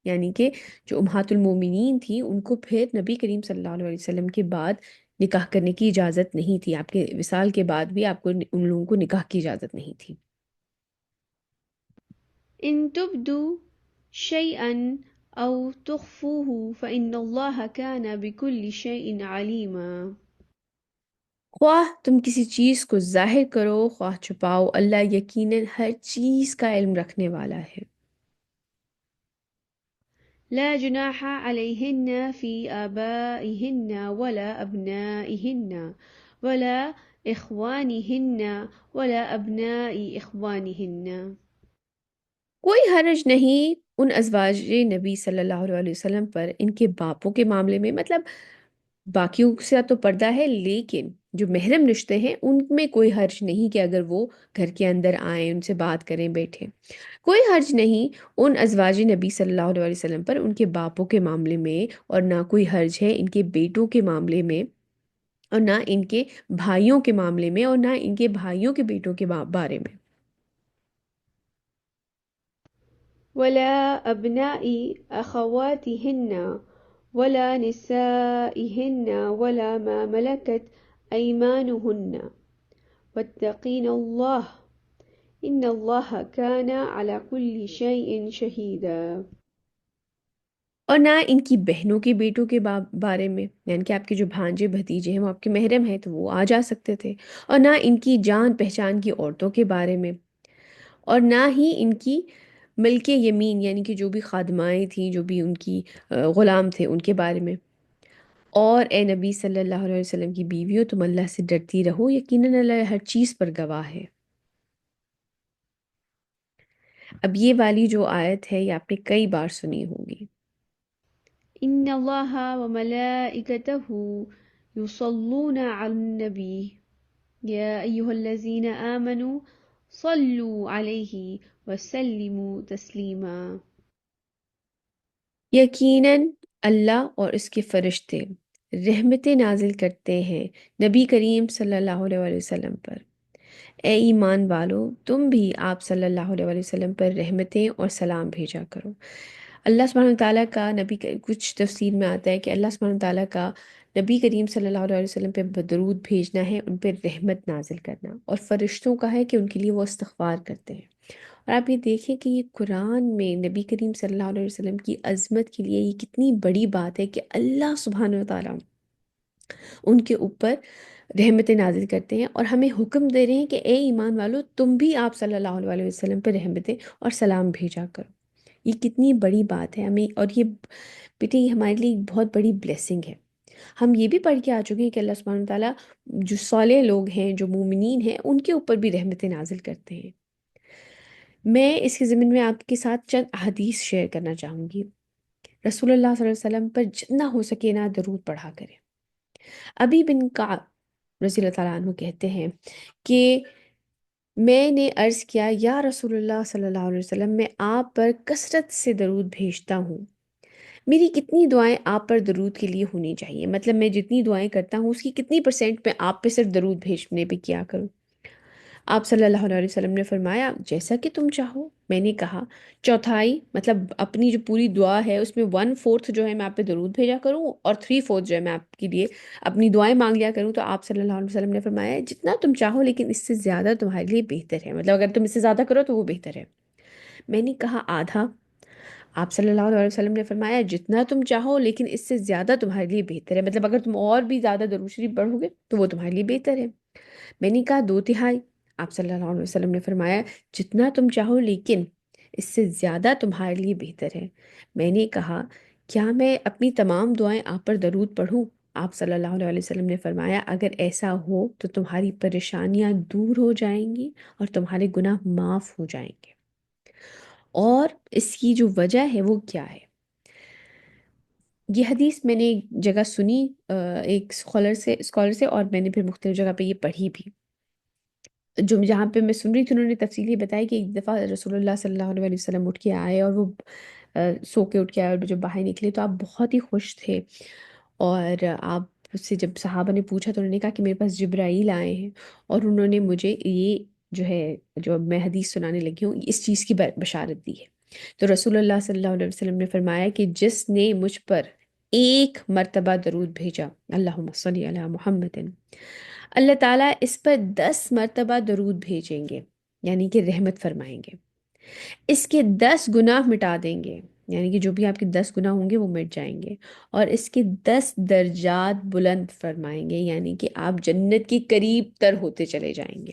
Speaker 1: یعنی کہ جو امہات المومنین تھیں ان کو پھر نبی کریم صلی اللہ علیہ وسلم کے بعد نکاح کرنے کی اجازت نہیں تھی. آپ کے وصال کے بعد بھی آپ کو ان لوگوں کو نکاح کی اجازت نہیں تھی.
Speaker 2: إن تبدوا شيئا أو تخفوه فإن الله كان بكل شيء عليما.
Speaker 1: خواہ تم کسی چیز کو ظاہر کرو خواہ چھپاؤ، اللہ یقیناً ہر چیز کا علم رکھنے والا ہے.
Speaker 2: لا جناح عليهن في آبائهن ولا أبنائهن ولا إخوانهن ولا أبناء إخوانهن.
Speaker 1: کوئی حرج نہیں ان ازواج نبی صلی اللہ علیہ وسلم پر ان کے باپوں کے معاملے میں، مطلب باقیوں سے تو پردہ ہے لیکن جو محرم رشتے ہیں ان میں کوئی حرج نہیں کہ اگر وہ گھر کے اندر آئیں ان سے بات کریں بیٹھیں. کوئی حرج نہیں ان ازواج نبی صلی اللہ علیہ وسلم پر ان کے باپوں کے معاملے میں، اور نہ کوئی حرج ہے ان کے بیٹوں کے معاملے میں، اور نہ ان کے بھائیوں کے معاملے میں، اور نہ ان کے بھائیوں کے بیٹوں کے بارے میں.
Speaker 2: ولا أبناء أخواتهن ولا نسائهن ولا ما ملكت أيمانهن واتقين الله إن الله كان على كل شيء شهيدا.
Speaker 1: اور نہ ان کی بہنوں کے بیٹوں کے بارے میں، یعنی کہ آپ کے جو بھانجے بھتیجے ہیں وہ آپ کے محرم ہیں تو وہ آ جا سکتے تھے، اور نہ ان کی جان پہچان کی عورتوں کے بارے میں، اور نہ ہی ان کی ملک یمین یعنی کہ جو بھی خادمائیں تھیں، جو بھی ان کی غلام تھے ان کے بارے میں. اور اے نبی صلی اللہ علیہ وسلم کی بیویوں تم اللہ سے ڈرتی رہو، یقیناً اللہ ہر چیز پر گواہ ہے. اب یہ والی جو آیت ہے یہ آپ نے کئی بار سنی ہوگی.
Speaker 2: إن الله وملائكته يصلون على النبي يا أيها الذين آمنوا صلوا عليه وسلموا تسليما.
Speaker 1: یقیناً اللہ اور اس کے فرشتے رحمتیں نازل کرتے ہیں نبی کریم صلی اللہ علیہ وسلم پر. اے ایمان والو تم بھی آپ صلی اللہ علیہ وسلم پر رحمتیں اور سلام بھیجا کرو. اللہ سبحانہ تعالیٰ کا نبی کچھ تفسیر میں آتا ہے کہ اللہ سبحانہ تعالیٰ کا نبی کریم صلی اللہ علیہ وسلم پہ درود بھیجنا ہے، ان پہ رحمت نازل کرنا، اور فرشتوں کا ہے کہ ان کے لیے وہ استغفار کرتے ہیں. اور آپ یہ دیکھیں کہ یہ قرآن میں نبی کریم صلی اللہ علیہ وسلم کی عظمت کے لیے یہ کتنی بڑی بات ہے کہ اللہ سبحانہ وتعالیٰ ان کے اوپر رحمتیں نازل کرتے ہیں اور ہمیں حکم دے رہے ہیں کہ اے ایمان والو تم بھی آپ صلی اللہ علیہ وسلم پہ رحمتیں اور سلام بھیجا کرو. یہ کتنی بڑی بات ہے ہمیں، اور یہ بیٹے یہ ہمارے لیے ایک بہت بڑی بلیسنگ ہے. ہم یہ بھی پڑھ کے آ چکے ہیں کہ اللہ سبحانہ وتعالیٰ جو صالح لوگ ہیں، جو مومنین ہیں، ان کے اوپر بھی رحمتیں نازل کرتے ہیں. میں اس کے ضمن میں آپ کے ساتھ چند احادیث شیئر کرنا چاہوں گی. رسول اللہ صلی اللہ علیہ وسلم پر جتنا ہو سکے نا درود پڑھا کریں. ابی بن کعب رضی اللہ تعالیٰ عنہ کہتے ہیں کہ میں نے عرض کیا یا رسول اللہ صلی اللہ علیہ وسلم میں آپ پر کثرت سے درود بھیجتا ہوں، میری کتنی دعائیں آپ پر درود کے لیے ہونی چاہیے، مطلب میں جتنی دعائیں کرتا ہوں اس کی کتنی پرسنٹ میں آپ پہ صرف درود بھیجنے پہ کیا کروں. آپ صلی اللہ علیہ وسلم نے فرمایا جیسا کہ تم چاہو. میں نے کہا چوتھائی، مطلب اپنی جو پوری دعا ہے اس میں 1/4 جو ہے میں آپ پہ درود بھیجا کروں اور 3/4 جو ہے میں آپ کے لیے اپنی دعائیں مانگ لیا کروں. تو آپ صلی اللہ علیہ وسلم نے فرمایا جتنا تم چاہو لیکن اس سے زیادہ تمہارے لیے بہتر ہے، مطلب اگر تم اس سے زیادہ کرو تو وہ بہتر ہے. میں نے کہا آدھا. آپ صلی اللہ علیہ وسلم نے فرمایا جتنا تم چاہو لیکن اس سے زیادہ تمہارے لیے بہتر ہے، مطلب اگر تم اور بھی زیادہ درود شریف پڑھو گے تو وہ تمہارے لیے بہتر ہے. میں نے کہا 2/3. آپ صلی اللہ علیہ وسلم نے فرمایا جتنا تم چاہو لیکن اس سے زیادہ تمہارے لیے بہتر ہے. میں نے کہا کیا میں اپنی تمام دعائیں آپ پر درود پڑھوں؟ آپ صلی اللہ علیہ وسلم نے فرمایا اگر ایسا ہو تو تمہاری پریشانیاں دور ہو جائیں گی اور تمہارے گناہ معاف ہو جائیں گے. اور اس کی جو وجہ ہے وہ کیا ہے؟ یہ حدیث میں نے ایک جگہ سنی ایک اسکالر سے اور میں نے پھر مختلف جگہ پہ یہ پڑھی بھی. جو جہاں پہ میں سن رہی تھی انہوں نے تفصیل یہ بتائی کہ ایک دفعہ رسول اللہ صلی اللہ علیہ وسلم اٹھ کے آئے اور وہ سو کے اٹھ کے آئے اور جب باہر نکلے تو آپ بہت ہی خوش تھے. اور آپ سے جب صحابہ نے پوچھا تو انہوں نے کہا کہ میرے پاس جبرائیل آئے ہیں اور انہوں نے مجھے یہ جو ہے جو اب میں حدیث سنانے لگی ہوں اس چیز کی بشارت دی ہے. تو رسول اللہ صلی اللہ علیہ وسلم نے فرمایا کہ جس نے مجھ پر ایک مرتبہ درود بھیجا اللہم صلی علی محمد، اللہ تعالیٰ اس پر 10 مرتبہ درود بھیجیں گے یعنی کہ رحمت فرمائیں گے. اس کے 10 گناہ مٹا دیں گے یعنی کہ جو بھی آپ کے 10 گناہ ہوں گے وہ مٹ جائیں گے، اور اس کے 10 درجات بلند فرمائیں گے یعنی کہ آپ جنت کے قریب تر ہوتے چلے جائیں گے.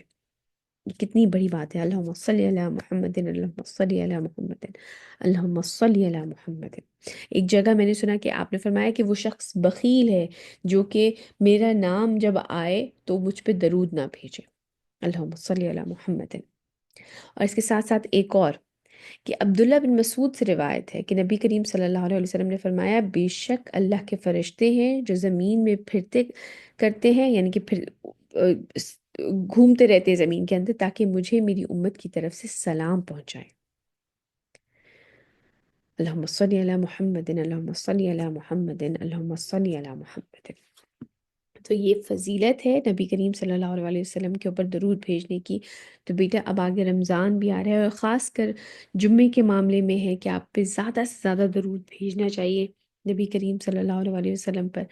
Speaker 1: کتنی بڑی بات ہے، اللہم صلی علی محمد، اللہم صلی علی محمد، اللہم صلی علی محمد۔ ایک جگہ میں نے سنا کہ آپ نے فرمایا کہ وہ شخص بخیل ہے جو کہ میرا نام جب آئے تو مجھ پہ درود نہ بھیجے، اللہم صلی علی محمد۔ اور اس کے ساتھ ساتھ ایک اور کہ عبداللہ بن مسعود سے روایت ہے کہ نبی کریم صلی اللہ علیہ وسلم نے فرمایا، بے شک اللہ کے فرشتے ہیں جو زمین میں پھرتے کرتے ہیں، یعنی کہ گھومتے رہتے ہیں زمین کے اندر، تاکہ مجھے میری امت کی طرف سے سلام پہنچائے۔ اللہم صلی علی محمد، اللہم صلی علی محمد، اللہم صلی علی محمد۔ تو یہ فضیلت ہے نبی کریم صلی اللہ علیہ وسلم کے اوپر درود بھیجنے کی۔ تو بیٹا اب آگے رمضان بھی آ رہا ہے، اور خاص کر جمعے کے معاملے میں ہے کہ آپ پہ زیادہ سے زیادہ درود بھیجنا چاہیے نبی کریم صلی اللہ علیہ وسلم پر۔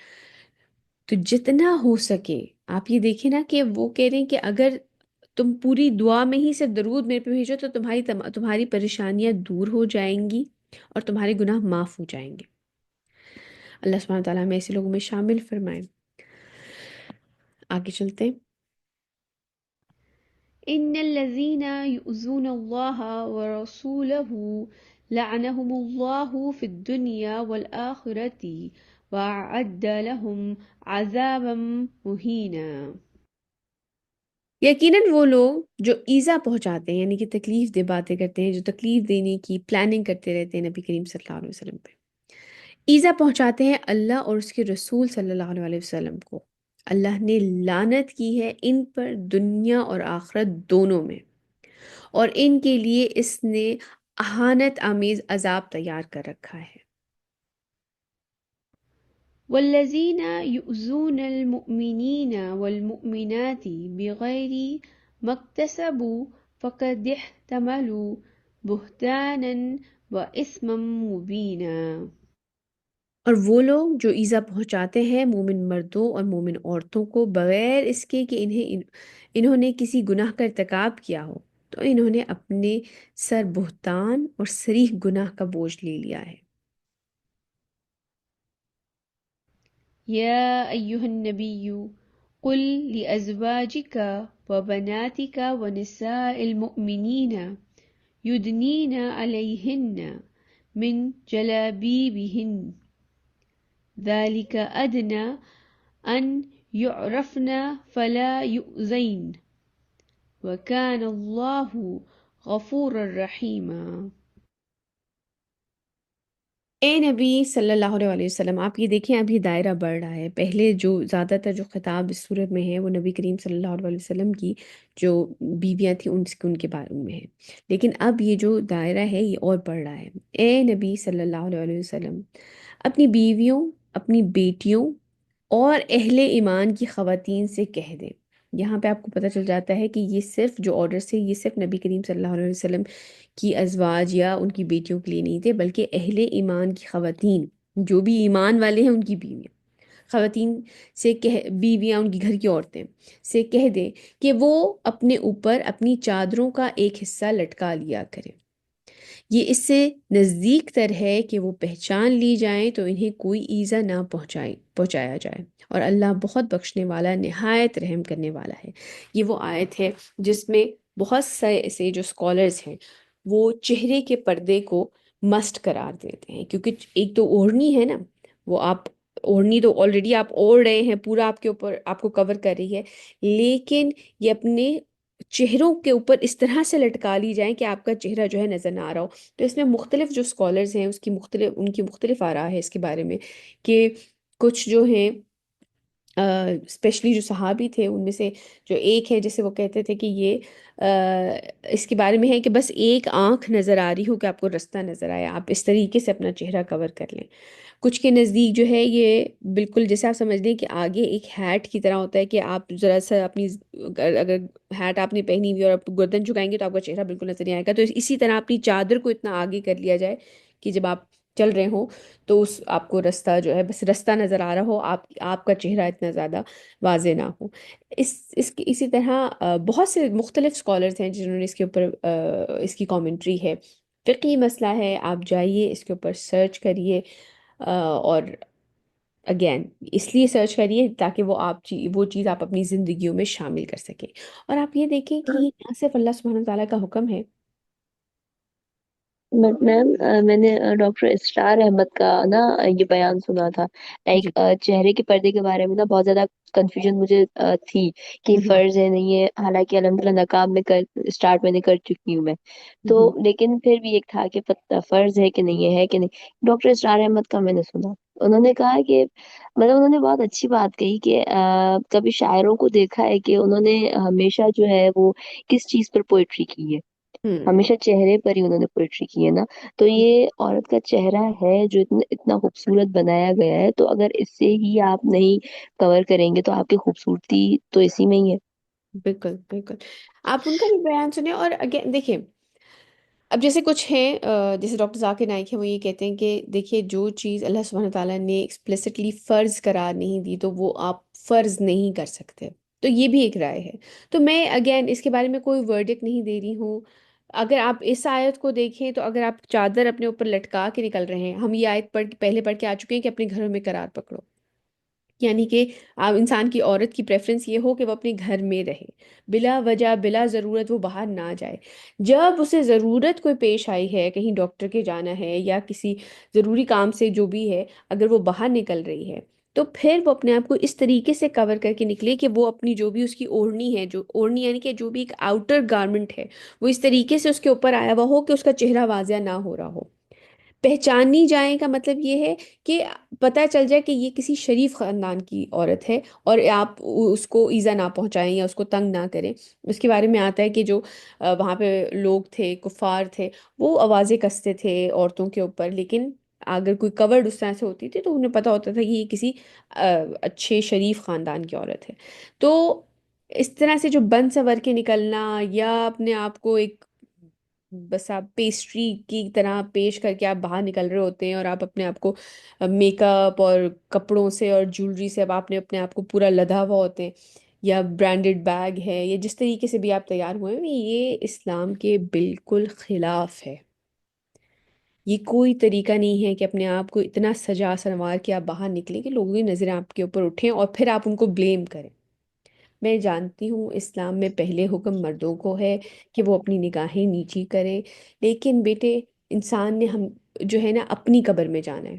Speaker 1: تو جتنا ہو سکے آپ یہ دیکھیں نا کہ وہ کہہ رہے ہیں کہ اگر تم پوری دعا میں ہی صرف درود میرے پہ بھیجو تو تمہاری پریشانیاں دور ہو جائیں گی اور تمہارے گناہ معاف ہو جائیں گے۔ اللہ سبحانہ تعالیٰ ہمیں ایسے لوگوں میں شامل فرمائے۔ آگے چلتے ہیں۔
Speaker 2: إن الذين يؤذون الله ورسوله لعنهم الله في الدنيا والآخرة وأعد لهم عذابا مهينا۔
Speaker 1: یقیناً وہ لوگ جو ایذا پہنچاتے ہیں، یعنی کہ تکلیف دہ باتیں کرتے ہیں، جو تکلیف دینے کی پلاننگ کرتے رہتے ہیں نبی کریم صلی اللہ علیہ وسلم پہ، ایذا پہنچاتے ہیں اللہ اور اس کے رسول صلی اللہ علیہ وسلم کو، اللہ نے لعنت کی ہے ان پر دنیا اور آخرت دونوں میں، اور ان کے لیے اس نے اہانت آمیز عذاب تیار کر رکھا ہے۔
Speaker 2: والذين يؤذون المؤمنين والمؤمنات بغير ما اكتسبوا فقد احتملوا بهتانا وإثما مبينا۔
Speaker 1: اور وہ لوگ جو ایذا پہنچاتے ہیں مومن مردوں اور مومن عورتوں کو بغیر اس کے کہ انہوں نے کسی گناہ کا ارتکاب کیا ہو، تو انہوں نے اپنے سر بہتان اور صریح گناہ کا بوجھ لے لیا ہے۔
Speaker 2: يا أيها النبي قل لأزواجك وبناتك ونساء المؤمنين يدنين عليهن من جلابيبهن ذلك أدنى أن يعرفن فلا يؤذين وكان الله غفورا رحيما۔
Speaker 1: اے نبی صلی اللہ علیہ وسلم، آپ یہ دیکھیں اب یہ دائرہ بڑھ رہا ہے۔ پہلے جو زیادہ تر جو خطاب اس صورت میں ہے وہ نبی کریم صلی اللہ علیہ وسلم کی جو بیویاں تھیں ان کے بارے میں ہے، لیکن اب یہ جو دائرہ ہے یہ اور بڑھ رہا ہے۔ اے نبی صلی اللہ علیہ وسلم، اپنی بیویوں، اپنی بیٹیوں اور اہل ایمان کی خواتین سے کہہ دیں۔ یہاں پہ آپ کو پتہ چل جاتا ہے کہ یہ صرف جو آرڈرز تھے یہ صرف نبی کریم صلی اللہ علیہ وسلم کی ازواج یا ان کی بیٹیوں کے لیے نہیں تھے، بلکہ اہل ایمان کی خواتین، جو بھی ایمان والے ہیں ان کی بیویاں، خواتین سے بیویاں ان کی گھر کی عورتیں سے کہہ دیں کہ وہ اپنے اوپر اپنی چادروں کا ایک حصہ لٹکا لیا کریں، یہ اس سے نزدیک تر ہے کہ وہ پہچان لی جائیں تو انہیں کوئی ایذا نہ پہنچایا جائے، اور اللہ بہت بخشنے والا نہایت رحم کرنے والا ہے۔ یہ وہ آیت ہے جس میں بہت سے ایسے جو اسکالرز ہیں وہ چہرے کے پردے کو مسٹ قرار دیتے ہیں، کیونکہ ایک تو اوڑھنی ہے نا، وہ آپ اوڑھنی تو آلریڈی آپ اوڑھ رہے ہیں، پورا آپ کے اوپر آپ کو کور کر رہی ہے، لیکن یہ اپنے چہروں کے اوپر اس طرح سے لٹکا لی جائیں کہ آپ کا چہرہ جو ہے نظر نہ آ رہا ہو۔ تو اس میں مختلف جو اسکالرز ہیں ان کی مختلف آراء ہے اس کے بارے میں، کہ کچھ جو ہیں اسپیشلی جو صحابی تھے ان میں سے جو ایک ہے جسے وہ کہتے تھے کہ یہ اس کے بارے میں ہے کہ بس ایک آنکھ نظر آ رہی ہو کہ آپ کو رستہ نظر آیا، آپ اس طریقے سے اپنا چہرہ کور کر لیں۔ کچھ کے نزدیک جو ہے یہ بالکل جیسے آپ سمجھ لیں کہ آگے ایک ہیٹ کی طرح ہوتا ہے کہ آپ ذرا سا اپنی اگر ہیٹ آپ نے پہنی ہوئی اور آپ گردن جھکائیں گے تو آپ کا چہرہ بالکل نظر نہیں آئے گا، تو اسی طرح اپنی چادر کو اتنا آگے کر لیا جائے کہ جب آپ چل رہے ہوں تو آپ کو رستہ جو ہے بس رستہ نظر آ رہا ہو، آپ کا چہرہ اتنا زیادہ واضح نہ ہو۔ اسی طرح بہت سے مختلف اسکالرز ہیں جنہوں نے اس کے اوپر اس کی کامنٹری ہے، فقہی مسئلہ ہے، آپ جائیے اس کے اوپر سرچ کریے اور اگین اس لیے سرچ کریے تاکہ وہ وہ چیز آپ اپنی زندگیوں میں شامل کر سکیں. اور آپ یہ دیکھیں کہ یہ نہ صرف اللہ سبحانہ تعالیٰ کا حکم ہے.
Speaker 3: بٹ میم میں نے ڈاکٹر اسرار احمد کا نا یہ بیان سنا تھا، لائک
Speaker 1: جی.
Speaker 3: چہرے کے پردے کے بارے میں نا بہت زیادہ کنفیوژن مجھے تھی کہ
Speaker 1: ہوں
Speaker 3: فرض ہے نہیں ہے، حالانکہ الحمدللہ نقاب میں اسٹارٹ میں نے کر چکی ہوں میں تو،
Speaker 1: ہوں
Speaker 3: لیکن پھر بھی ایک تھا کہ فرض ہے کہ نہیں ہے کہ نہیں. ڈاکٹر اسرار احمد کا میں نے سنا، انہوں نے کہا کہ مطلب انہوں نے بہت اچھی بات کہی کہ کبھی شاعروں کو دیکھا ہے کہ انہوں نے ہمیشہ جو ہے وہ کس چیز پر پوئٹری کی ہے،
Speaker 1: ہوں
Speaker 3: ہمیشہ چہرے پر ہی انہوں نے پوئٹری کی ہے نا. تو یہ عورت کا چہرہ ہے جو اتنا اتنا خوبصورت بنایا گیا ہے، تو اگر اس سے ہی آپ نہیں کور کریں گے تو آپ کی خوبصورتی تو اسی میں ہی ہے.
Speaker 1: بالکل بالکل. آپ ان کا بھی بیان سنیں. اور اگین دیکھیں اب جیسے کچھ ہیں جیسے ڈاکٹر ذاکر نائک ہیں، وہ یہ کہتے ہیں کہ دیکھیے جو چیز اللہ سبحانہ تعالیٰ نے ایکسپلیسٹلی فرض قرار نہیں دی تو وہ آپ فرض نہیں کر سکتے. تو یہ بھی ایک رائے ہے. تو میں اگین اس کے بارے میں کوئی ورڈک نہیں دے رہی ہوں. اگر آپ اس آیت کو دیکھیں تو اگر آپ چادر اپنے اوپر لٹکا کے نکل رہے ہیں، ہم یہ آیت پہلے پڑھ کے آ چکے ہیں کہ اپنے گھروں میں قرار پکڑو. یعنی کہ انسان کی عورت کی پریفرنس یہ ہو کہ وہ اپنے گھر میں رہے، بلا وجہ بلا ضرورت وہ باہر نہ جائے. جب اسے ضرورت کوئی پیش آئی ہے، کہیں ڈاکٹر کے جانا ہے یا کسی ضروری کام سے جو بھی ہے، اگر وہ باہر نکل رہی ہے تو پھر وہ اپنے آپ کو اس طریقے سے کور کر کے نکلے کہ وہ اپنی جو بھی اس کی اوڑھنی ہے، جو اوڑھنی یعنی کہ جو بھی ایک آؤٹر گارمنٹ ہے، وہ اس طریقے سے اس کے اوپر آیا ہوا ہو کہ اس کا چہرہ واضح نہ ہو رہا ہو. پہچانی جائیں کا مطلب یہ ہے کہ پتہ چل جائے کہ یہ کسی شریف خاندان کی عورت ہے، اور آپ اس کو ایزا نہ پہنچائیں یا اس کو تنگ نہ کریں. اس کے بارے میں آتا ہے کہ جو وہاں پہ لوگ تھے، کفار تھے، وہ آوازیں کستے تھے عورتوں کے اوپر، لیکن اگر کوئی کورڈ اس طرح سے ہوتی تھی تو انہیں پتہ ہوتا تھا کہ یہ کسی اچھے شریف خاندان کی عورت ہے. تو اس طرح سے جو بن سور کے نکلنا یا اپنے آپ کو ایک بس آپ پیسٹری کی طرح پیش کر کے آپ باہر نکل رہے ہوتے ہیں، اور آپ اپنے آپ کو میک اپ اور کپڑوں سے اور جولری سے اب آپ نے اپنے آپ کو پورا لدا ہوا ہوتے ہیں، یا برانڈڈ بیگ ہے، یا جس طریقے سے بھی آپ تیار ہوئے ہیں، یہ اسلام کے بالکل خلاف ہے. یہ کوئی طریقہ نہیں ہے کہ اپنے آپ کو اتنا سجا سنوار کے آپ باہر نکلیں کہ لوگوں کی نظریں آپ کے اوپر اٹھیں اور پھر آپ ان کو بلیم کریں. میں جانتی ہوں اسلام میں پہلے حکم مردوں کو ہے کہ وہ اپنی نگاہیں نیچی کرے، لیکن بیٹے انسان نے ہم جو ہے نا اپنی قبر میں جانا ہے.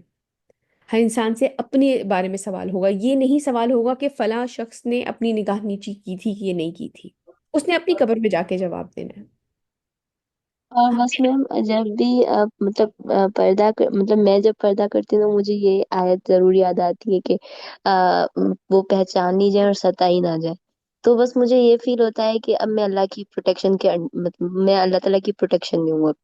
Speaker 1: ہر انسان سے اپنے بارے میں سوال ہوگا. یہ نہیں سوال ہوگا کہ فلاں شخص نے اپنی نگاہ نیچی کی تھی کہ یہ نہیں کی تھی. اس نے اپنی قبر میں جا کے جواب دینا ہے.
Speaker 3: اور بس میم جب بھی مطلب مطلب میں جب پردہ کرتی ہوں مجھے یہ آیت ضرور یاد آتی ہے کہ وہ پہچانی جائے اور ستائی نہ جائے. تو بس مجھے یہ فیل ہوتا ہے کہ اب میں اللہ کی پروٹیکشن کے مطلب میں اللہ تعالیٰ کی پروٹیکشن میں ہوں اب،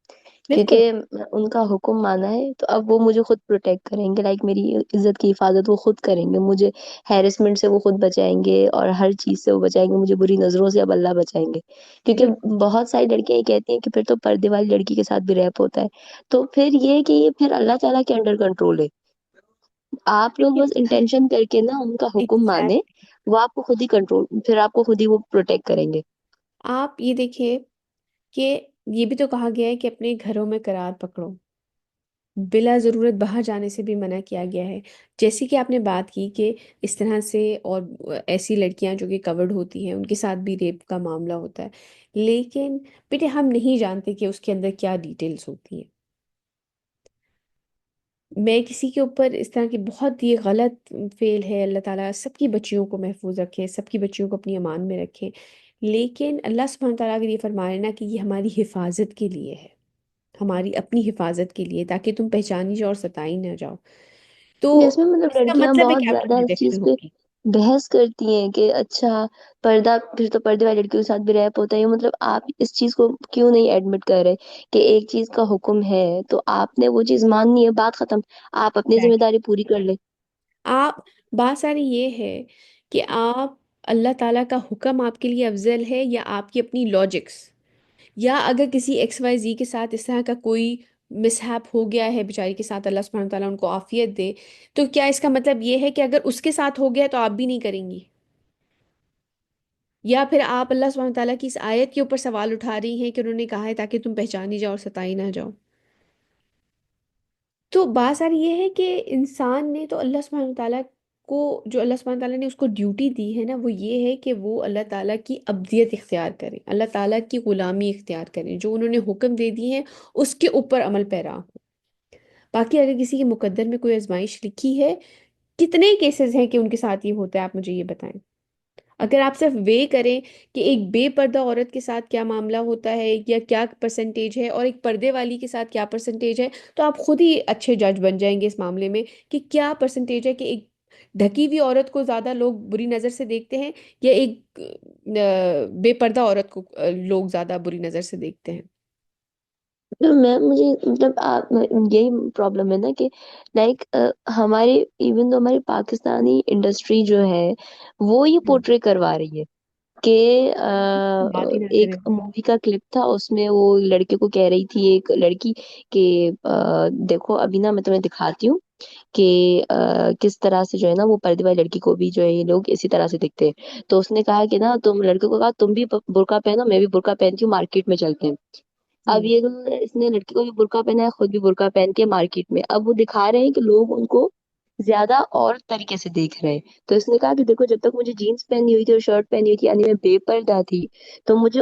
Speaker 1: بالکل.
Speaker 3: کیونکہ ان کا حکم مانا ہے تو اب وہ مجھے خود پروٹیکٹ کریں گے، لائک میری عزت کی حفاظت وہ خود کریں گے، مجھے ہیرسمنٹ سے وہ خود بچائیں گے اور ہر چیز سے وہ بچائیں گے، مجھے بری نظروں سے اب اللہ بچائیں گے.
Speaker 1: بالکل.
Speaker 3: کیونکہ بہت ساری لڑکیاں یہ کہتی ہیں کہ پھر تو پردے والی لڑکی کے ساتھ بھی ریپ ہوتا ہے، تو پھر یہ کہ یہ پھر اللہ تعالیٰ کے انڈر کنٹرول ہے. آپ لوگ بس انٹینشن کر کے نا ان کا حکم مانے،
Speaker 1: ایگزیکٹ.
Speaker 3: وہ آپ کو خود ہی کنٹرول، پھر آپ کو خود ہی وہ پروٹیکٹ کریں گے.
Speaker 1: آپ یہ دیکھیے کہ یہ بھی تو کہا گیا ہے کہ اپنے گھروں میں قرار پکڑو. بلا ضرورت باہر جانے سے بھی منع کیا گیا ہے. جیسے کہ آپ نے بات کی کہ اس طرح سے اور ایسی لڑکیاں جو کہ کورڈ ہوتی ہیں ان کے ساتھ بھی ریپ کا معاملہ ہوتا ہے، لیکن بیٹے ہم نہیں جانتے کہ اس کے اندر کیا ڈیٹیلز ہوتی ہیں. میں کسی کے اوپر اس طرح کی بہت یہ غلط فعل ہے. اللہ تعالیٰ سب کی بچیوں کو محفوظ رکھے، سب کی بچیوں کو اپنی امان میں رکھے، لیکن اللہ سبحانہ تعالیٰ اگر یہ فرما رہے نا کہ یہ ہماری حفاظت کے لیے ہے، ہماری اپنی حفاظت کے لیے، تاکہ تم پہچانی جاؤ اور ستائی نہ جاؤ، تو
Speaker 3: جس میں مطلب
Speaker 1: اس کا
Speaker 3: لڑکیاں
Speaker 1: مطلب ہے
Speaker 3: بہت
Speaker 1: کہ آپ کی
Speaker 3: زیادہ اس چیز
Speaker 1: پروٹیکشن
Speaker 3: پہ
Speaker 1: ہوگی.
Speaker 3: بحث کرتی ہیں کہ اچھا پردہ، پھر تو پردے والی لڑکیوں کے ساتھ بھی ریپ ہوتا ہے. مطلب آپ اس چیز کو کیوں نہیں ایڈمٹ کر رہے کہ ایک چیز کا حکم ہے تو آپ نے وہ چیز ماننی ہے، بات ختم، آپ اپنی ذمہ
Speaker 1: Exactly.
Speaker 3: داری پوری کر لیں.
Speaker 1: آپ بات ساری یہ ہے کہ آپ اللہ تعالیٰ کا حکم آپ کے لیے افضل ہے یا آپ کی اپنی لاجکس، یا اگر کسی ایکس وائی زی کے ساتھ اس طرح کا کوئی مسہیپ ہو گیا ہے بیچاری کے ساتھ، اللہ سبحانہ تعالیٰ ان کو عافیت دے، تو کیا اس کا مطلب یہ ہے کہ اگر اس کے ساتھ ہو گیا تو آپ بھی نہیں کریں گی؟ یا پھر آپ اللہ سبحانہ تعالیٰ کی اس آیت کے اوپر سوال اٹھا رہی ہیں کہ انہوں نے کہا ہے تاکہ تم پہچانی جاؤ اور ستائی نہ جاؤ؟ تو بات ساری یہ ہے کہ انسان نے تو اللہ سبحانہ تعالیٰ کو جو اللہ سبحانہ تعالیٰ نے اس کو ڈیوٹی دی ہے نا، وہ یہ ہے کہ وہ اللہ تعالیٰ کی عبدیت اختیار کریں، اللہ تعالیٰ کی غلامی اختیار کریں، جو انہوں نے حکم دے دی ہیں اس کے اوپر عمل پیرا ہو۔ باقی اگر کسی کے مقدر میں کوئی آزمائش لکھی ہے، کتنے کیسز ہیں کہ ان کے ساتھ یہ ہوتا ہے، آپ مجھے یہ بتائیں۔ اگر آپ صرف وے کریں کہ ایک بے پردہ عورت کے ساتھ کیا معاملہ ہوتا ہے یا کیا پرسنٹیج ہے اور ایک پردے والی کے ساتھ کیا پرسنٹیج ہے، تو آپ خود ہی اچھے جج بن جائیں گے اس معاملے میں کہ کیا پرسنٹیج ہے کہ ایک ڈھکی ہوئی عورت کو زیادہ لوگ بری نظر سے دیکھتے ہیں یا ایک بے پردہ عورت کو لوگ زیادہ بری نظر سے دیکھتے ہیں۔
Speaker 3: تو میں مجھے مطلب یہی پرابلم ہے نا کہ لائک ہمارے ایون تو ہماری پاکستانی انڈسٹری جو ہے وہ یہ
Speaker 1: ہم،
Speaker 3: پورٹری کروا رہی ہے کہ
Speaker 1: بات ہی نہ
Speaker 3: ایک
Speaker 1: کریں۔
Speaker 3: مووی کا کلپ تھا، اس میں وہ لڑکے کو کہہ رہی تھی ایک لڑکی کہ دیکھو ابھی نا میں تمہیں دکھاتی ہوں کہ کس طرح سے جو ہے نا وہ پردے والی لڑکی کو بھی جو ہے یہ لوگ اسی طرح سے دکھتے ہیں۔ تو اس نے کہا کہ نا تم لڑکے کو کہا تم بھی برقع پہنو، میں بھی برقع پہنتی ہوں، مارکیٹ میں چلتے ہیں۔ اب
Speaker 1: ہوں
Speaker 3: یہ اس نے لڑکی کو بھی برقع پہنا ہے، خود بھی برقع پہن کے مارکیٹ میں، اب وہ دکھا رہے ہیں کہ لوگ ان کو زیادہ اور طریقے سے دیکھ رہے ہیں۔ تو اس نے کہا کہ دیکھو جب تک مجھے جینس پہنی ہوئی تھی اور شرٹ پہنی ہوئی تھی، یعنی میں بے پردہ تھی، تو مجھے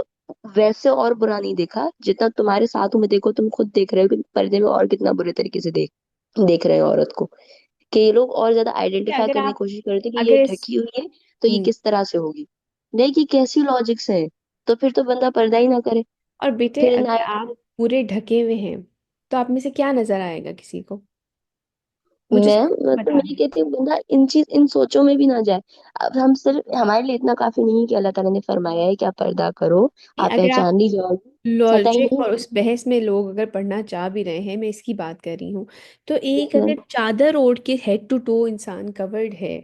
Speaker 3: ویسے اور برا نہیں دیکھا جتنا تمہارے ساتھ میں دیکھو، تم خود دیکھ رہے ہو کہ پردے میں اور کتنا برے طریقے سے دیکھ رہے ہیں عورت کو، کہ یہ لوگ اور زیادہ
Speaker 1: کہ
Speaker 3: آئیڈینٹیفائی
Speaker 1: اگر
Speaker 3: کرنے کی
Speaker 1: آپ
Speaker 3: کوشش کرتے کہ یہ
Speaker 1: اگر اس
Speaker 3: ڈھکی ہوئی ہے تو یہ
Speaker 1: ہوں
Speaker 3: کس طرح سے ہوگی۔ نہیں کہ کیسی لاجکس ہیں، تو پھر تو بندہ پردہ ہی نہ کرے،
Speaker 1: اور بیٹے
Speaker 3: پھر
Speaker 1: اگر
Speaker 3: نہ
Speaker 1: آپ پورے ڈھکے ہوئے ہیں تو آپ میں سے کیا نظر آئے گا کسی کو؟ مجھے
Speaker 3: میں
Speaker 1: صرف
Speaker 3: مطلب
Speaker 1: بتا
Speaker 3: میں یہ
Speaker 1: دیں۔
Speaker 3: کہتی ہوں بندہ ان سوچوں میں بھی نہ جائے۔ اب ہم صرف ہمارے لیے اتنا کافی نہیں کہ اللہ تعالیٰ نے فرمایا ہے کہ آپ پردہ کرو،
Speaker 1: کہ
Speaker 3: آپ
Speaker 1: اگر آپ
Speaker 3: پہچان لی جاؤ گی، سٹا ہی
Speaker 1: لاجک
Speaker 3: نہیں
Speaker 1: اور اس بحث میں لوگ اگر پڑھنا چاہ بھی رہے ہیں، میں اس کی بات کر رہی ہوں، تو ایک
Speaker 3: ہے۔
Speaker 1: اگر چادر اوڑھ کے ہیڈ ٹو ٹو انسان کورڈ ہے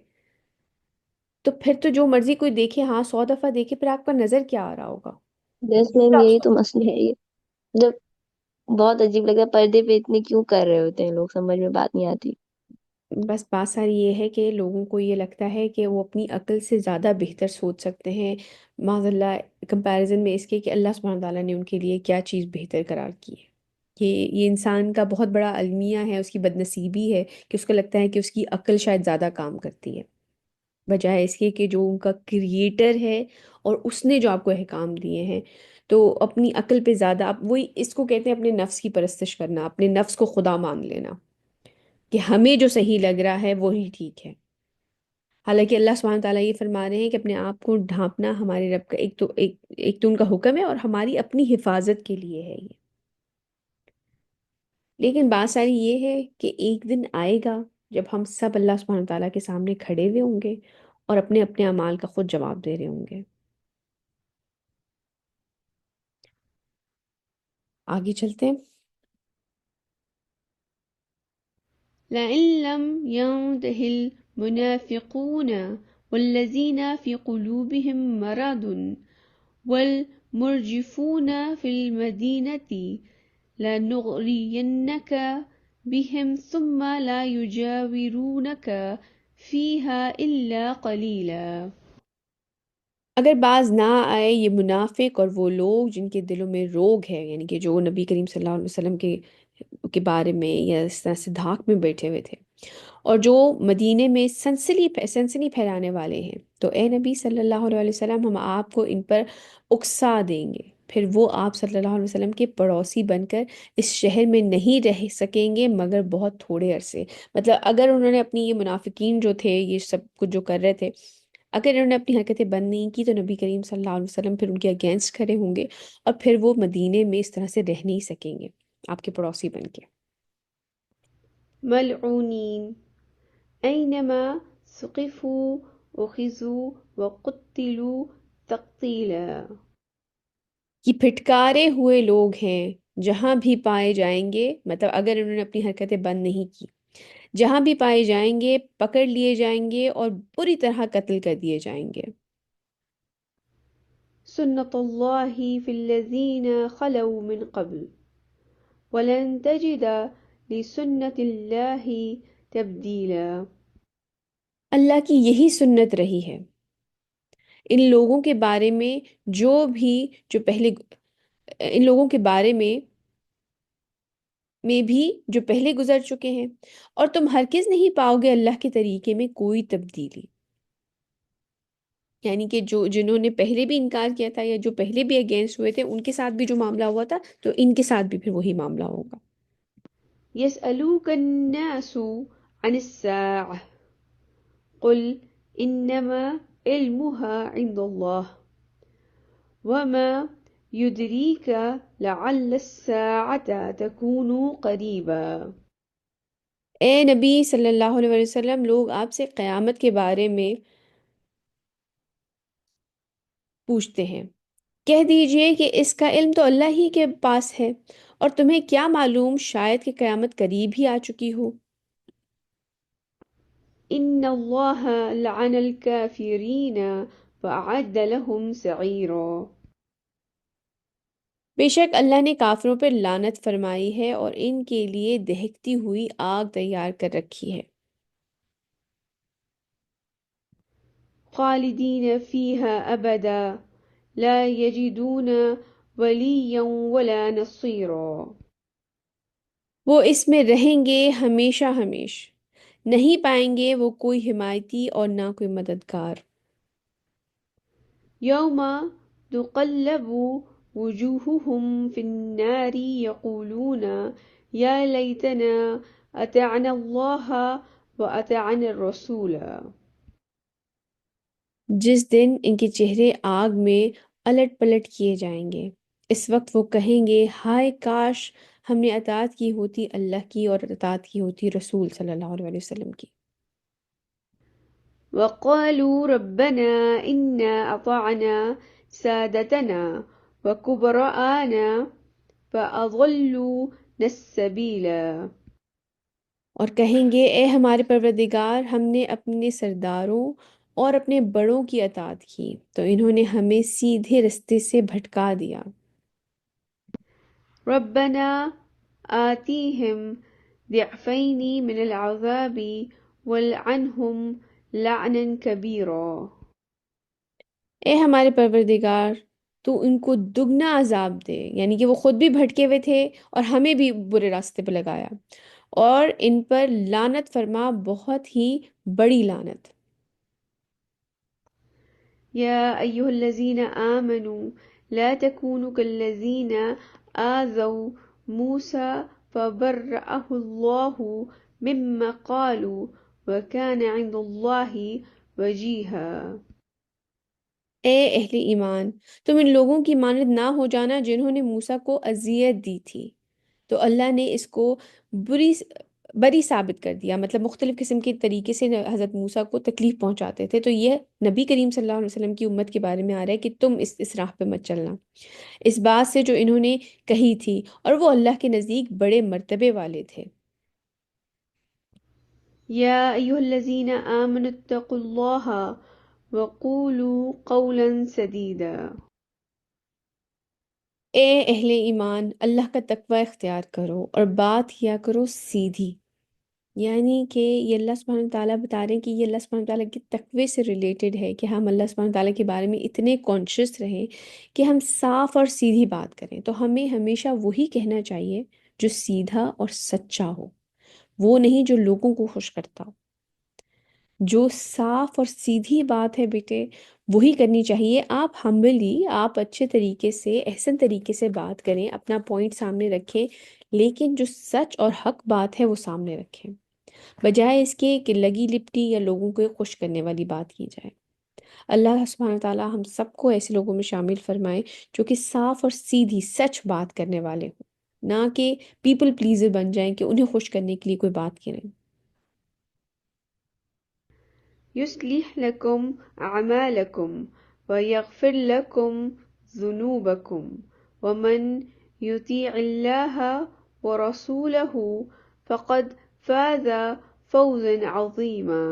Speaker 1: تو پھر تو جو مرضی کوئی دیکھے، ہاں 100 دفعہ دیکھے، پھر آپ کا نظر کیا آ رہا ہوگا؟
Speaker 3: بس میم یہی تو مسئلہ ہے یہ، جب بہت عجیب لگتا ہے پردے پہ اتنے کیوں کر رہے ہوتے ہیں لوگ، سمجھ میں بات نہیں آتی۔
Speaker 1: بس بات ساری یہ ہے کہ لوگوں کو یہ لگتا ہے کہ وہ اپنی عقل سے زیادہ بہتر سوچ سکتے ہیں، معاذ اللہ، کمپیریزن میں اس کے کہ اللہ سبحانہ تعالیٰ نے ان کے لیے کیا چیز بہتر قرار کی ہے۔ یہ انسان کا بہت بڑا المیہ ہے، اس کی بدنصیبی ہے کہ اس کو لگتا ہے کہ اس کی عقل شاید زیادہ کام کرتی ہے، بجائے اس کے کہ جو ان کا کریٹر ہے اور اس نے جو آپ کو احکام دیے ہیں، تو اپنی عقل پہ زیادہ آپ وہی اس کو کہتے ہیں اپنے نفس کی پرستش کرنا، اپنے نفس کو خدا مان لینا کہ ہمیں جو صحیح لگ رہا ہے وہی ٹھیک ہے۔ حالانکہ اللہ سبحانہ تعالیٰ یہ فرما رہے ہیں کہ اپنے آپ کو ڈھانپنا ہمارے رب کا ایک تو ان کا حکم ہے اور ہماری اپنی حفاظت کے لیے ہے یہ۔ لیکن بات ساری یہ ہے کہ ایک دن آئے گا جب ہم سب اللہ سبحانہ تعالیٰ کے سامنے کھڑے ہوئے ہوں گے اور اپنے اپنے اعمال کا خود جواب دے رہے ہوں گے۔ آگے چلتے ہیں۔
Speaker 2: لئن لم ينته المنافقون والذين في قلوبهم مرض والمرجفون في المدينة لنغرينك بهم ثم لا يجاورونك فيها إلا قليلا۔
Speaker 1: اگر باز نہ آئے یہ منافق اور وہ لوگ جن کے دلوں میں روگ ہے، یعنی کہ جو نبی کریم صلی اللہ علیہ وسلم کے بارے میں یا اس طرح سے دھاک میں بیٹھے ہوئے تھے، اور جو مدینے میں سنسنی پھیلانے والے ہیں، تو اے نبی صلی اللہ علیہ وسلم ہم آپ کو ان پر اکسا دیں گے، پھر وہ آپ صلی اللہ علیہ وسلم کے پڑوسی بن کر اس شہر میں نہیں رہ سکیں گے مگر بہت تھوڑے عرصے۔ مطلب اگر انہوں نے اپنی یہ منافقین جو تھے، یہ سب کچھ جو کر رہے تھے، اگر انہوں نے اپنی حرکتیں بند نہیں کی تو نبی کریم صلی اللہ علیہ وسلم پھر ان کے اگینسٹ کھڑے ہوں گے اور پھر وہ مدینے میں اس طرح سے رہ نہیں سکیں گے آپ کے پڑوسی بن کے۔
Speaker 2: ملعونين أينما ثقفوا أخذوا وقتلوا تقتيلا۔
Speaker 1: یہ پھٹکارے ہوئے لوگ ہیں جہاں بھی پائے جائیں گے، مطلب اگر انہوں نے اپنی حرکتیں بند نہیں کی، جہاں بھی پائے جائیں گے پکڑ لیے جائیں گے اور بری طرح قتل کر دیے جائیں گے۔
Speaker 2: سنة الله في الذين خلوا من قبل ولن تجد لسنة الله تبديلا۔
Speaker 1: اللہ کی یہی سنت رہی ہے ان لوگوں کے بارے میں جو بھی جو پہلے ان لوگوں کے بارے میں میں بھی جو پہلے گزر چکے ہیں، اور تم ہرگز نہیں پاؤ گے اللہ کے طریقے میں کوئی تبدیلی. یعنی کہ جو جنہوں نے پہلے بھی انکار کیا تھا یا جو پہلے بھی اگینسٹ ہوئے تھے، ان کے ساتھ بھی جو معاملہ ہوا تھا تو ان کے ساتھ بھی پھر وہی معاملہ ہوگا.
Speaker 2: يسألوك الناس عن الساعة قل إنما علمها عند الله وما يدريك لعل الساعة تكون قريبا.
Speaker 1: اے نبی صلی اللہ علیہ وسلم، لوگ آپ سے قیامت کے بارے میں پوچھتے ہیں، کہہ دیجئے کہ اس کا علم تو اللہ ہی کے پاس ہے، اور تمہیں کیا معلوم شاید کہ قیامت قریب ہی آ چکی ہو.
Speaker 2: إن الله لعن الكافرين وأعد لهم سعيرا.
Speaker 1: بے شک اللہ نے کافروں پر لعنت فرمائی ہے اور ان کے لیے دہکتی ہوئی آگ تیار کر رکھی ہے.
Speaker 2: خالدين فيها أبدا لا يجدون وليا ولا نصيرا.
Speaker 1: وہ اس میں رہیں گے ہمیشہ ہمیش، نہیں پائیں گے وہ کوئی حمایتی اور نہ کوئی مددگار.
Speaker 2: يوم تقلب وجوههم في النار يقولون يا ليتنا أطعنا الله وأطعنا الرسول.
Speaker 1: جس دن ان کے چہرے آگ میں الٹ پلٹ کیے جائیں گے، اس وقت وہ کہیں گے، ہائے کاش ہم نے اطاعت کی ہوتی اللہ کی اور اطاعت کی ہوتی رسول صلی اللہ علیہ وسلم کی.
Speaker 2: وقالوا ربنا إنا أطعنا سادتنا وكبراءنا فأضلونا السبيل.
Speaker 1: اور کہیں گے، اے ہمارے پروردگار، ہم نے اپنے سرداروں اور اپنے بڑوں کی اطاعت کی تو انہوں نے ہمیں سیدھے رستے سے بھٹکا دیا.
Speaker 2: ربنا آتِهم ضعفين من العذاب والعنهم لعنا كبيرا.
Speaker 1: اے ہمارے پروردگار، تو ان کو دگنا عذاب دے، یعنی کہ وہ خود بھی بھٹکے ہوئے تھے اور ہمیں بھی برے راستے پہ لگایا، اور ان پر لعنت فرما، بہت ہی بڑی لعنت.
Speaker 2: يا أيها الذين آمنوا لا تكونوا كالذين آذوا موسى فبرأه الله مما قالوا وكان عند الله وجيها.
Speaker 1: اے اہل ایمان، تم ان لوگوں کی مانند نہ ہو جانا جنہوں نے موسیٰ کو اذیت دی تھی، تو اللہ نے اس کو بری بری ثابت کر دیا. مطلب مختلف قسم کے طریقے سے حضرت موسیٰ کو تکلیف پہنچاتے تھے، تو یہ نبی کریم صلی اللہ علیہ وسلم کی امت کے بارے میں آ رہا ہے کہ تم اس راہ پہ مت چلنا، اس بات سے جو انہوں نے کہی تھی، اور وہ اللہ کے نزدیک بڑے مرتبے والے تھے.
Speaker 2: يا أيها الذين آمنوا اتقوا الله وقولوا قولا سديدا.
Speaker 1: اے اہل ایمان، اللہ کا تقوی اختیار کرو اور بات کیا کرو سیدھی. یعنی کہ یہ اللہ سبحانہ تعالیٰ بتا رہے ہیں کہ یہ اللہ سبحانہ تعالیٰ کی تقوی سے ریلیٹڈ ہے کہ ہم اللہ سبحانہ تعالیٰ کے بارے میں اتنے کانشیس رہیں کہ ہم صاف اور سیدھی بات کریں. تو ہمیں ہمیشہ وہی کہنا چاہیے جو سیدھا اور سچا ہو، وہ نہیں جو لوگوں کو خوش کرتا ہو. جو صاف اور سیدھی بات ہے بیٹے، وہی کرنی چاہیے. آپ ہمبلی، آپ اچھے طریقے سے، احسن طریقے سے بات کریں، اپنا پوائنٹ سامنے رکھیں، لیکن جو سچ اور حق بات ہے وہ سامنے رکھیں، بجائے اس کے کہ لگی لپٹی یا لوگوں کو خوش کرنے والی بات کی جائے. اللہ سبحانہ تعالیٰ ہم سب کو ایسے لوگوں میں شامل فرمائے جو کہ صاف اور سیدھی سچ بات کرنے والے ہوں، نہ کہ پیپل پلیزر بن جائیں کہ انہیں خوش کرنے کے لیے کوئی بات کریں.
Speaker 2: يصلح لكم أعمالكم ويغفر لكم ذنوبكم ومن يطيع الله ورسوله فقد فاز فوزا عظيما.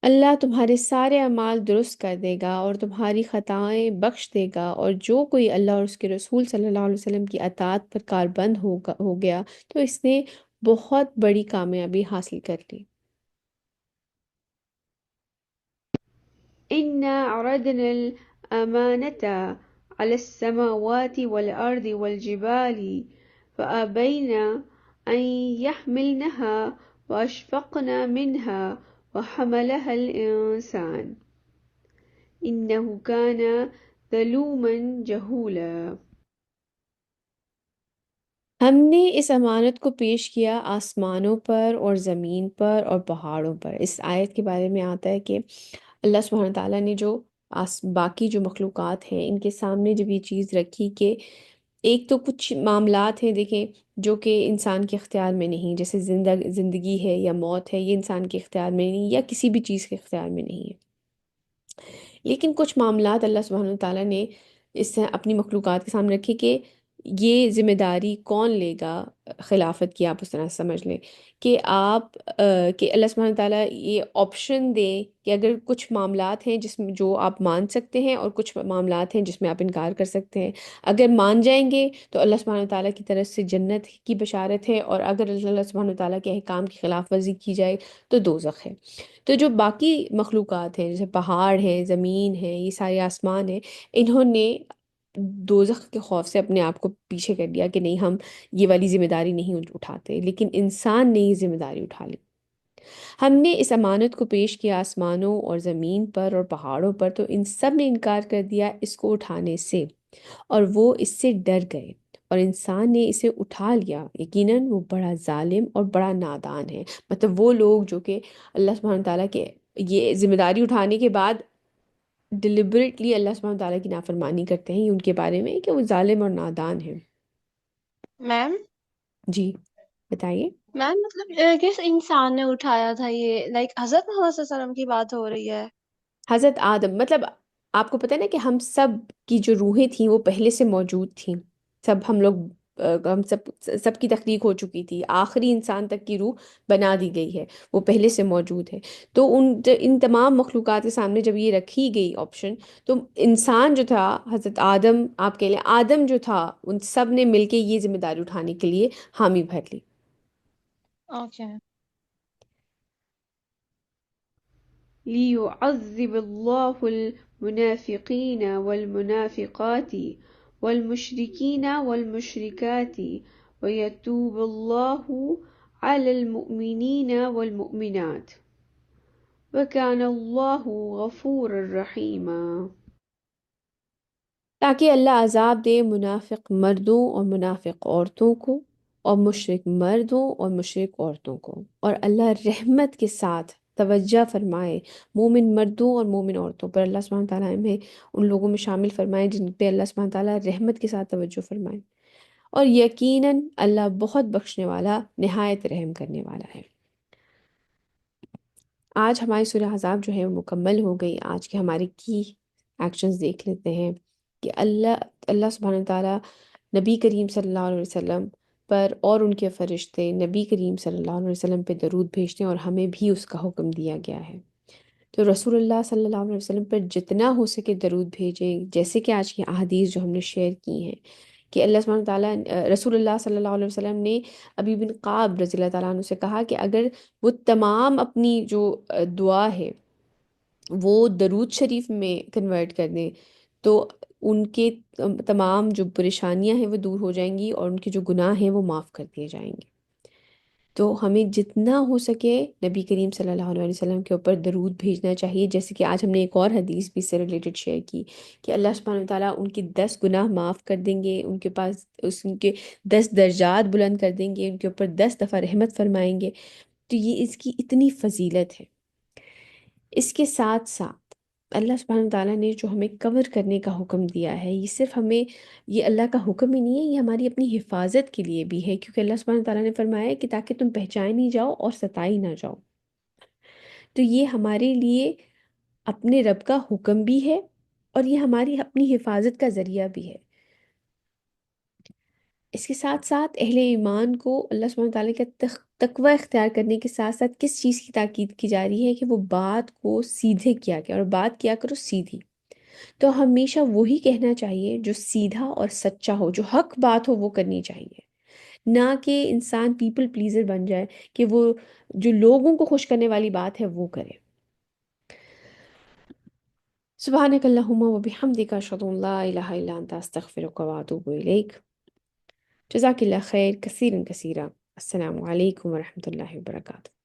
Speaker 1: اللہ تمہارے سارے اعمال درست کر دے گا اور تمہاری خطائیں بخش دے گا، اور جو کوئی اللہ اور اس کے رسول صلی اللہ علیہ وسلم کی اطاعت پر کاربند ہو گیا تو اس نے بہت بڑی کامیابی حاصل کر لی.
Speaker 2: إنا عرضنا الأمانة على السماوات والأرض والجبال فأبين أن يحملنها وأشفقن منها وحملها الإنسان إنه كان ظلوما جهولا.
Speaker 1: ہم نے اس امانت کو پیش کیا آسمانوں پر اور زمین پر اور پہاڑوں پر۔ اس آیت کے بارے میں آتا ہے کہ اللہ سبحانہ تعالیٰ نے جو باقی جو مخلوقات ہیں ان کے سامنے جب یہ چیز رکھی کہ ایک تو کچھ معاملات ہیں دیکھیں جو کہ انسان کے اختیار میں نہیں، جیسے زندگی ہے یا موت ہے، یہ انسان کے اختیار میں نہیں یا کسی بھی چیز کے اختیار میں نہیں ہے، لیکن کچھ معاملات اللہ سبحانہ تعالیٰ نے اس سے اپنی مخلوقات کے سامنے رکھی کہ یہ ذمہ داری کون لے گا خلافت کی، آپ اس طرح سے سمجھ لیں کہ کہ اللہ سبحانہ تعالیٰ یہ آپشن دے کہ اگر کچھ معاملات ہیں جس میں جو آپ مان سکتے ہیں اور کچھ معاملات ہیں جس میں آپ انکار کر سکتے ہیں، اگر مان جائیں گے تو اللہ سبحانہ تعالیٰ کی طرف سے جنت کی بشارت ہے، اور اگر اللہ سبحانہ تعالیٰ کے احکام کی خلاف ورزی کی جائے تو دوزخ ہے۔ تو جو باقی مخلوقات ہیں جیسے پہاڑ ہیں، زمین ہے، یہ سارے آسمان ہیں، انہوں نے دوزخ کے خوف سے اپنے آپ کو پیچھے کر دیا کہ نہیں، ہم یہ والی ذمہ داری نہیں اٹھاتے، لیکن انسان نے یہ ذمہ داری اٹھا لی۔ ہم نے اس امانت کو پیش کیا آسمانوں اور زمین پر اور پہاڑوں پر، تو ان سب نے انکار کر دیا اس کو اٹھانے سے، اور وہ اس سے ڈر گئے اور انسان نے اسے اٹھا لیا، یقیناً وہ بڑا ظالم اور بڑا نادان ہے۔ مطلب وہ لوگ جو کہ اللہ سبحانہ تعالیٰ کے یہ ذمہ داری اٹھانے کے بعد ڈیلیبریٹلی اللہ سبحانہ تعالیٰ کی نافرمانی کرتے ہیں، یہ ان کے بارے میں ہے کہ وہ ظالم اور نادان ہیں۔
Speaker 4: میم
Speaker 1: جی بتائیے۔
Speaker 4: میم مطلب کس انسان نے اٹھایا تھا یہ؟ لائک حضرت محمد صلی اللہ علیہ وسلم کی بات ہو رہی ہے؟
Speaker 1: حضرت آدم، مطلب آپ کو پتہ ہے نا کہ ہم سب کی جو روحیں تھیں وہ پہلے سے موجود تھیں، سب ہم لوگ ہم سب کی تخلیق ہو چکی تھی، آخری انسان تک کی روح بنا دی گئی ہے، وہ پہلے سے موجود ہے۔ تو ان تمام مخلوقات کے سامنے جب یہ رکھی گئی آپشن، تو انسان جو تھا، حضرت آدم آپ کہہ لیں، آدم جو تھا، ان سب نے مل کے یہ ذمہ داری اٹھانے کے لیے حامی بھر لی۔
Speaker 4: اوکے.
Speaker 2: ليعذب الله المنافقين والمنافقات والمشركين والمشركات ويتوب الله على المؤمنين والمؤمنات وكان الله غفورا رحيما۔
Speaker 1: تاکہ اللہ عذاب دے منافق مردوں اور منافق عورتوں کو، اور مشرک مردوں اور مشرک عورتوں کو، اور اللہ رحمت کے ساتھ توجہ فرمائے مومن مردوں اور مومن عورتوں پر۔ اللہ سبحانہ تعالیٰ ہمیں ان لوگوں میں شامل فرمائے جن پہ اللہ سبحانہ تعالیٰ رحمت کے ساتھ توجہ فرمائے، اور یقیناً اللہ بہت بخشنے والا، نہایت رحم کرنے والا ہے۔ آج ہماری سورہ احزاب جو ہے وہ مکمل ہو گئی۔ آج کے ہمارے کی ایکشنز دیکھ لیتے ہیں کہ اللہ سبحانہ تعالیٰ نبی کریم صلی اللہ علیہ وسلم پر اور ان کے فرشتے نبی کریم صلی اللہ علیہ وسلم پہ درود بھیجتے ہیں، اور ہمیں بھی اس کا حکم دیا گیا ہے۔ تو رسول اللہ صلی اللہ علیہ وسلم پر جتنا ہو سکے درود بھیجیں، جیسے کہ آج کی احادیث جو ہم نے شیئر کی ہیں کہ اللہ سبحانہ تعالیٰ رسول اللہ صلی اللہ علیہ وسلم نے ابی بن قعب رضی اللہ تعالیٰ عنہ سے کہا کہ اگر وہ تمام اپنی جو دعا ہے وہ درود شریف میں کنورٹ کر دیں تو ان کے تمام جو پریشانیاں ہیں وہ دور ہو جائیں گی، اور ان کے جو گناہ ہیں وہ معاف کر دیے جائیں گے۔ تو ہمیں جتنا ہو سکے نبی کریم صلی اللہ علیہ وسلم کے اوپر درود بھیجنا چاہیے، جیسے کہ آج ہم نے ایک اور حدیث بھی اس سے ریلیٹڈ شیئر کی کہ اللہ سبحانہ وتعالیٰ ان کے 10 گناہ معاف کر دیں گے، ان کے پاس ان کے 10 درجات بلند کر دیں گے، ان کے اوپر 10 دفعہ رحمت فرمائیں گے۔ تو یہ اس کی اتنی فضیلت ہے۔ اس کے ساتھ ساتھ اللہ سبحانہ تعالیٰ نے جو ہمیں کور کرنے کا حکم دیا ہے، یہ صرف ہمیں، یہ اللہ کا حکم ہی نہیں ہے، یہ ہماری اپنی حفاظت کے لیے بھی ہے، کیونکہ اللہ سبحانہ تعالیٰ نے فرمایا ہے کہ تاکہ تم پہچانی جاؤ اور ستائی نہ جاؤ۔ تو یہ ہمارے لیے اپنے رب کا حکم بھی ہے، اور یہ ہماری اپنی حفاظت کا ذریعہ بھی ہے۔ اس کے ساتھ ساتھ اہل ایمان کو اللہ سبحانہ تعالیٰ کا تقوی اختیار کرنے کے ساتھ ساتھ کس چیز کی تاکید کی جا رہی ہے کہ وہ بات کو سیدھے کیا کرو، اور بات کیا کرو سیدھی۔ تو ہمیشہ وہی کہنا چاہیے جو سیدھا اور سچا ہو، جو حق بات ہو وہ کرنی چاہیے، نہ کہ انسان پیپل پلیزر بن جائے کہ وہ جو لوگوں کو خوش کرنے والی بات ہے وہ کرے۔ سبحانک اللہم و بحمدک اشہد ان لا الہ الا انت استغفرک و اتوب الیک۔ جزاك الله خير كثيرا كثيرا. السلام عليكم ورحمة الله وبركاته.